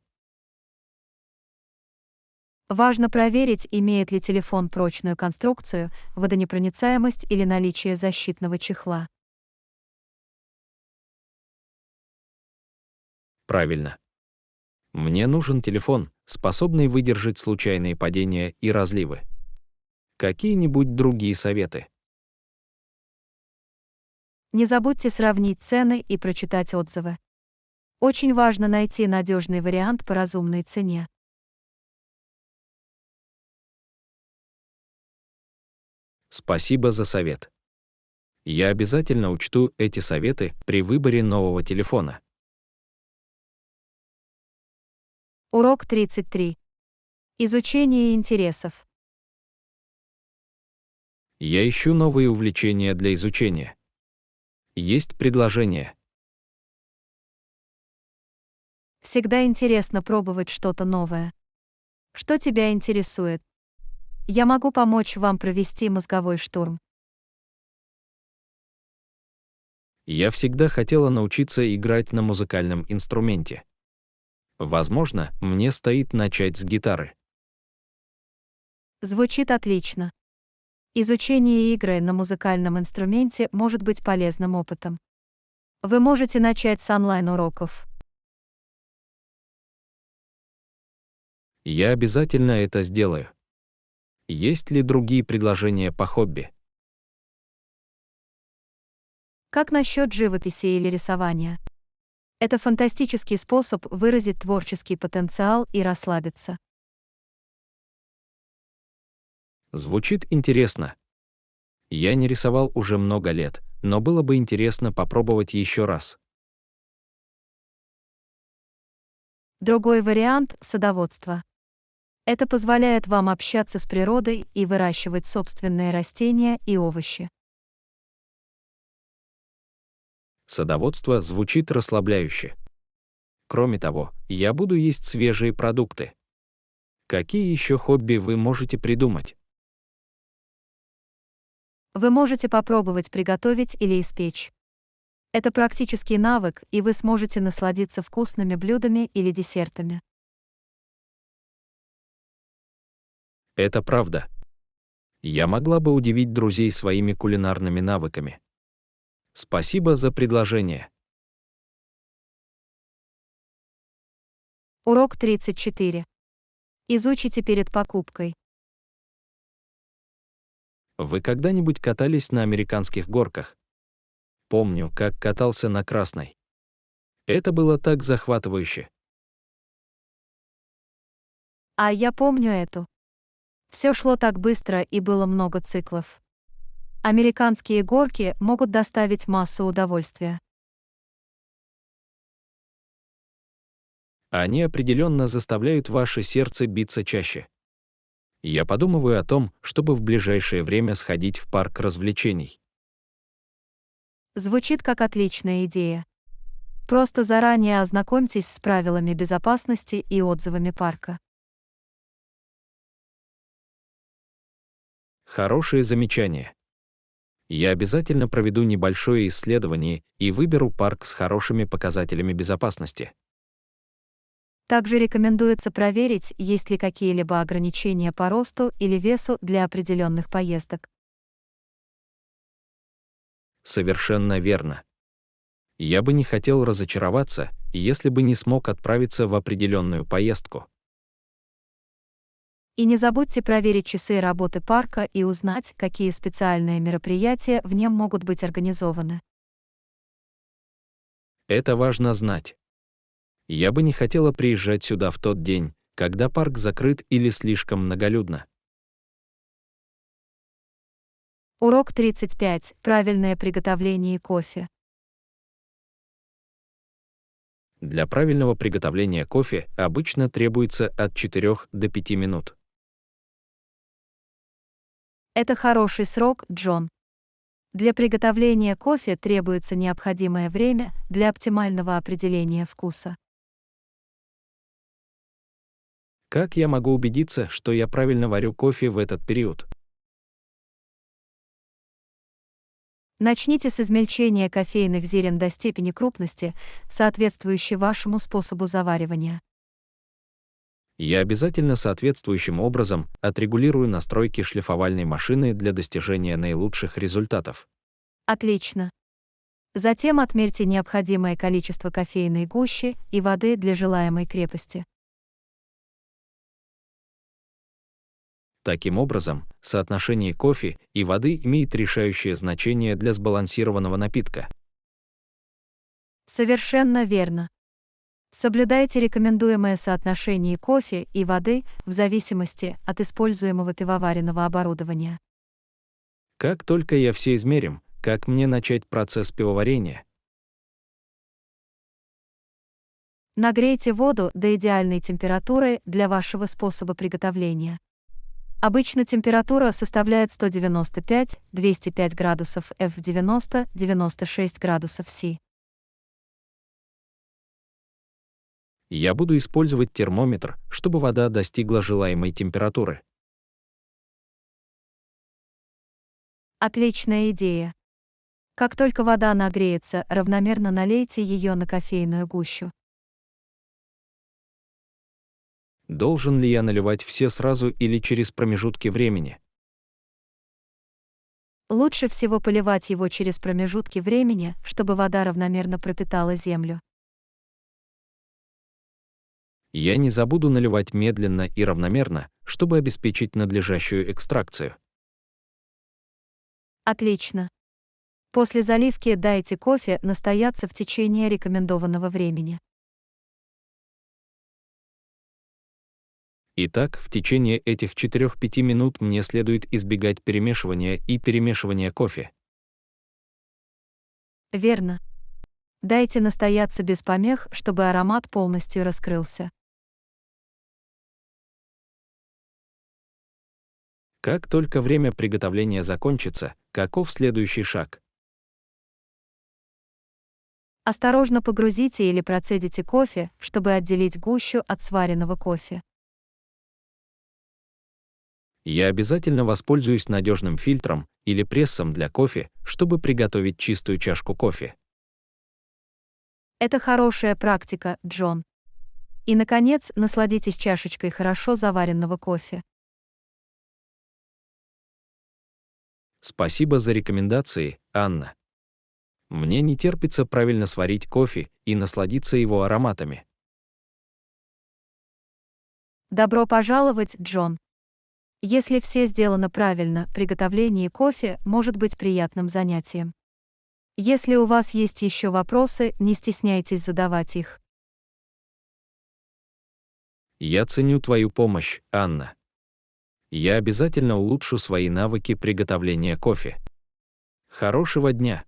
Важно проверить, имеет ли телефон прочную конструкцию, водонепроницаемость или наличие защитного чехла. Правильно. Мне нужен телефон, способный выдержать случайные падения и разливы. Какие-нибудь другие советы? Не забудьте сравнить цены и прочитать отзывы. Очень важно найти надежный вариант по разумной цене. Спасибо за совет. Я обязательно учту эти советы при выборе нового телефона. Урок 33. Изучение интересов. Я ищу новые увлечения для изучения. Есть предложение. Всегда интересно пробовать что-то новое. Что тебя интересует? Я могу помочь вам провести мозговой штурм. Я всегда хотела научиться играть на музыкальном инструменте. Возможно, мне стоит начать с гитары. Звучит отлично. Изучение игры на музыкальном инструменте может быть полезным опытом. Вы можете начать с онлайн-уроков. Я обязательно это сделаю. Есть ли другие предложения по хобби? Как насчет живописи или рисования? Это фантастический способ выразить творческий потенциал и расслабиться. Звучит интересно. Я не рисовал уже много лет, но было бы интересно попробовать еще раз. Другой вариант — садоводство. Это позволяет вам общаться с природой и выращивать собственные растения и овощи. Садоводство звучит расслабляюще. Кроме того, я буду есть свежие продукты. Какие еще хобби вы можете придумать? Вы можете попробовать приготовить или испечь. Это практический навык, и вы сможете насладиться вкусными блюдами или десертами. Это правда. Я могла бы удивить друзей своими кулинарными навыками. Спасибо за предложение. Урок 34. Изучите перед покупкой. Вы когда-нибудь катались на американских горках? Помню, как катался на Красной. Это было так захватывающе. А я помню эту. Все шло так быстро и было много циклов. Американские горки могут доставить массу удовольствия. Они определенно заставляют ваше сердце биться чаще. Я подумываю о том, чтобы в ближайшее время сходить в парк развлечений. Звучит как отличная идея. Просто заранее ознакомьтесь с правилами безопасности и отзывами парка. Хорошее замечание. Я обязательно проведу небольшое исследование и выберу парк с хорошими показателями безопасности. Также рекомендуется проверить, есть ли какие-либо ограничения по росту или весу для определенных поездок. Совершенно верно. Я бы не хотел разочароваться, если бы не смог отправиться в определенную поездку. И не забудьте проверить часы работы парка и узнать, какие специальные мероприятия в нем могут быть организованы. Это важно знать. Я бы не хотела приезжать сюда в тот день, когда парк закрыт или слишком многолюдно. Урок 35. Правильное приготовление кофе. Для правильного приготовления кофе обычно требуется от 4 до 5 минут. Это хороший срок, Джон. Для приготовления кофе требуется необходимое время для оптимального определения вкуса. Как я могу убедиться, что я правильно варю кофе в этот период? Начните с измельчения кофейных зерен до степени крупности, соответствующей вашему способу заваривания. Я обязательно соответствующим образом отрегулирую настройки шлифовальной машины для достижения наилучших результатов. Отлично. Затем отмерьте необходимое количество кофейной гущи и воды для желаемой крепости. Таким образом, соотношение кофе и воды имеет решающее значение для сбалансированного напитка. Совершенно верно. Соблюдайте рекомендуемое соотношение кофе и воды в зависимости от используемого пивоваренного оборудования. Как только я все измерим, как мне начать процесс пивоварения? Нагрейте воду до идеальной температуры для вашего способа приготовления. Обычно температура составляет 195-205 градусов F, 90-96 градусов С. Я буду использовать термометр, чтобы вода достигла желаемой температуры. Отличная идея. Как только вода нагреется, равномерно налейте ее на кофейную гущу. Должен ли я наливать все сразу или через промежутки времени? Лучше всего поливать его через промежутки времени, чтобы вода равномерно пропитала землю. Я не забуду наливать медленно и равномерно, чтобы обеспечить надлежащую экстракцию. Отлично. После заливки дайте кофе настояться в течение рекомендованного времени. Итак, в течение этих 4-5 минут мне следует избегать перемешивания и перемешивания кофе. Верно. Дайте настояться без помех, чтобы аромат полностью раскрылся. Как только время приготовления закончится, каков следующий шаг? Осторожно погрузите или процедите кофе, чтобы отделить гущу от сваренного кофе. Я обязательно воспользуюсь надежным фильтром или прессом для кофе, чтобы приготовить чистую чашку кофе. Это хорошая практика, Джон. И, наконец, насладитесь чашечкой хорошо заваренного кофе. Спасибо за рекомендации, Анна. Мне не терпится правильно сварить кофе и насладиться его ароматами. Добро пожаловать, Джон. Если все сделано правильно, приготовление кофе может быть приятным занятием. Если у вас есть еще вопросы, не стесняйтесь задавать их. Я ценю твою помощь, Анна. Я обязательно улучшу свои навыки приготовления кофе. Хорошего дня!